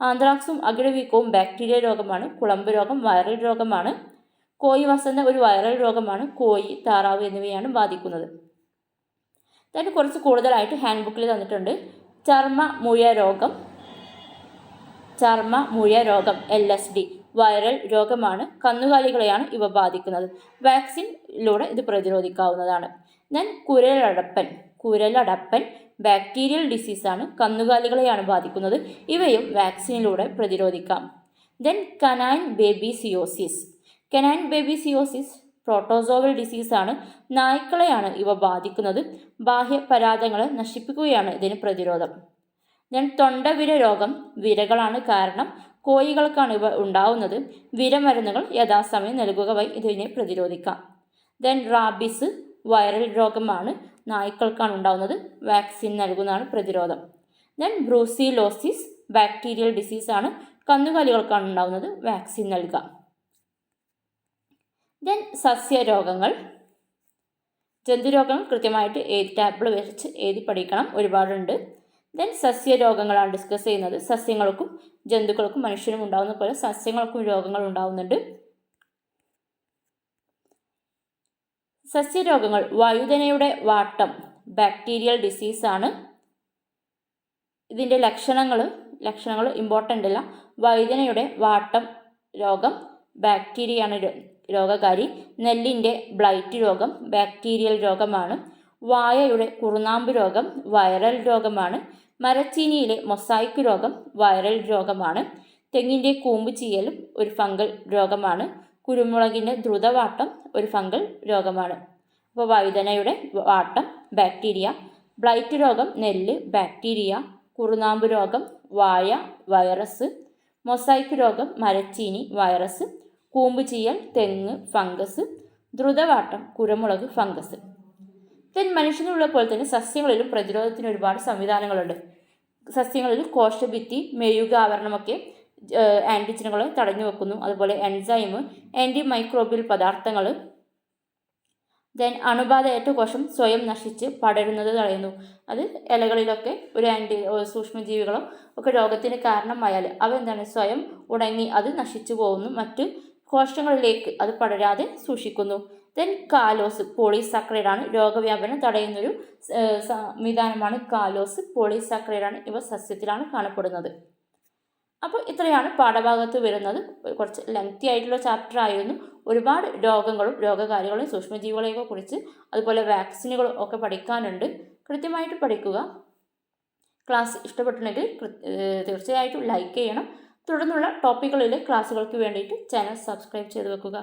ആന്ത്രാക്സും അകിട് വീക്കവും ബാക്ടീരിയ രോഗമാണ്. കുളമ്പ് രോഗം വൈറൽ രോഗമാണ്. കോഴി വസന്ത ഒരു വൈറൽ രോഗമാണ്. കോഴി, താറാവ് എന്നിവയാണ് ബാധിക്കുന്നത്. അതായത് കുറച്ച് കൂടുതലായിട്ട് ഹാൻഡ് ബുക്കിൽ തന്നിട്ടുണ്ട്. ചർമ്മമുഴ രോഗം LSD വൈറൽ രോഗമാണ്. കന്നുകാലികളെയാണ് ഇവ ബാധിക്കുന്നത്. വാക്സിനിലൂടെ ഇത് പ്രതിരോധിക്കാവുന്നതാണ്. Then കുരലടപ്പൻ bacterial ഡിസീസാണ്. കന്നുകാലികളെയാണ് ബാധിക്കുന്നത്. ഇവയും വാക്സിനിലൂടെ പ്രതിരോധിക്കാം. ദെൻ കനൈൻ ബേബിസിയോസിസ് പ്രോട്ടോസോവൽ ഡിസീസാണ്. നായ്ക്കളെയാണ് ഇവ ബാധിക്കുന്നത്. ബാഹ്യ പരാദങ്ങളെ നശിപ്പിക്കുകയാണ് ഇതിന് പ്രതിരോധം. ദെൻ തൊണ്ടവിര രോഗം വിരകളാണ് കാരണം. കോഴികൾക്കാണ് ഇവ ഉണ്ടാവുന്നത്. വിരമരുന്നുകൾ യഥാസമയം നൽകുക വഴി ഇതിനെ പ്രതിരോധിക്കാം. ദെൻ റാബിസ് വൈറൽ രോഗമാണ്. നായ്ക്കൾക്കാണ് ഉണ്ടാവുന്നത്. വാക്സിൻ നൽകുന്നതാണ് പ്രതിരോധം. ദെൻ ബ്രൂസിലോസിസ് ബാക്ടീരിയൽ ഡിസീസാണ്. കന്നുകാലികൾക്കാണ് ഉണ്ടാവുന്നത്. വാക്സിൻ നൽകാം. ദെൻ സസ്യരോഗങ്ങൾ. ജന്തുരോഗങ്ങൾ കൃത്യമായിട്ട് ടാബിൾ വെച്ച് എഴുതി പഠിക്കണം, ഒരുപാടുണ്ട്. ദെൻ സസ്യരോഗങ്ങളാണ് ഡിസ്കസ് ചെയ്യുന്നത്. സസ്യങ്ങൾക്കും ജന്തുക്കൾക്കും മനുഷ്യനും ഉണ്ടാകുന്ന പോലെ സസ്യങ്ങൾക്കും രോഗങ്ങൾ ഉണ്ടാവുന്നുണ്ട്. സസ്യരോഗങ്ങൾ വഴുതനയുടെ വാട്ടം ബാക്ടീരിയൽ ഡിസീസാണ്. ഇതിൻ്റെ ലക്ഷണങ്ങൾ ഇമ്പോർട്ടൻ്റ് അല്ല. വഴുതനയുടെ വാട്ടം രോഗം ബാക്ടീരിയയാണ് രോഗകാരി. നെല്ലിൻ്റെ ബ്ലൈറ്റ് രോഗം ബാക്ടീരിയൽ രോഗമാണ്. വാഴയുടെ കുറുനാമ്പ് രോഗം വൈറൽ രോഗമാണ്. മരച്ചീനിയിലെ മൊസായിക്ക് രോഗം വൈറൽ രോഗമാണ്. തെങ്ങിൻ്റെ കൂമ്പ് ചീയലും ഒരു ഫംഗൽ രോഗമാണ്. കുരുമുളകിൻ്റെ ദ്രുതവാട്ടം ഒരു ഫംഗൽ രോഗമാണ്. അപ്പോൾ വഴുതനയുടെ വാട്ടം ബാക്ടീരിയ, ബ്ലൈറ്റ് രോഗം നെല്ല് ബാക്ടീരിയ, കുറുനാമ്പ് രോഗം വാഴ വൈറസ്, മൊസായിക്ക് രോഗം മരച്ചീനി വൈറസ്, കൂമ്പ് ചീയൽ തെങ്ങ് ഫംഗസ്, ദ്രുതവാട്ടം കുരുമുളക് ഫംഗസ്. ദെൻ മനുഷ്യനുള്ള പോലെ തന്നെ സസ്യങ്ങളിലും പ്രതിരോധത്തിന് ഒരുപാട് സംവിധാനങ്ങളുണ്ട്. സസ്യങ്ങളിൽ കോശഭിത്തി, മെഴുക ആവരണമൊക്കെ ആൻറ്റിജനുകളെ തടഞ്ഞു വെക്കുന്നു. അതുപോലെ എൻസൈം, ആൻറ്റി മൈക്രോബിയൽ പദാർത്ഥങ്ങൾ. ദെൻ അണുബാധയേറ്റ കോശം സ്വയം നശിച്ച് പടരുന്നത് തടയുന്നു. അത് ഇലകളിലൊക്കെ ഒരു സൂക്ഷ്മജീവികളോ ഒക്കെ രോഗത്തിന് കാരണമായാൽ അവ എന്താണ് സ്വയം ഉണങ്ങി അത് നശിച്ചു പോകുന്നു. മറ്റ് കോശങ്ങളിലേക്ക് അത് പടരാതെ സൂക്ഷിക്കുന്നു. ദെൻ കാലോസ് പോളിസാക്കറൈഡാണ്. രോഗവ്യാപനം തടയുന്നൊരു സംവിധാനമാണ് കാലോസ് പോളിസാക്കറൈഡാണ്. ഇവ സസ്യത്തിലാണ് കാണപ്പെടുന്നത്. അപ്പോൾ ഇത്രയാണ് പാഠഭാഗത്ത് വരുന്നത്. കുറച്ച് ലെങ്തി ആയിട്ടുള്ള ചാപ്റ്റർ ആയിരുന്നു. ഒരുപാട് രോഗങ്ങളും രോഗകാരികളും സൂക്ഷ്മജീവികളെയൊക്കെ കുറിച്ച് അതുപോലെ വാക്സിനുകളും ഒക്കെ പഠിക്കാനുണ്ട്. കൃത്യമായിട്ട് പഠിക്കുക. ക്ലാസ് ഇഷ്ടപ്പെട്ടിട്ടുണ്ടെങ്കിൽ തീർച്ചയായിട്ടും ലൈക്ക് ചെയ്യണം. തുടർന്നുള്ള ടോപ്പിക്കുകളിലെ ക്ലാസ്സുകൾക്ക് വേണ്ടിയിട്ട് ചാനൽ സബ്സ്ക്രൈബ് ചെയ്ത് വെക്കുക.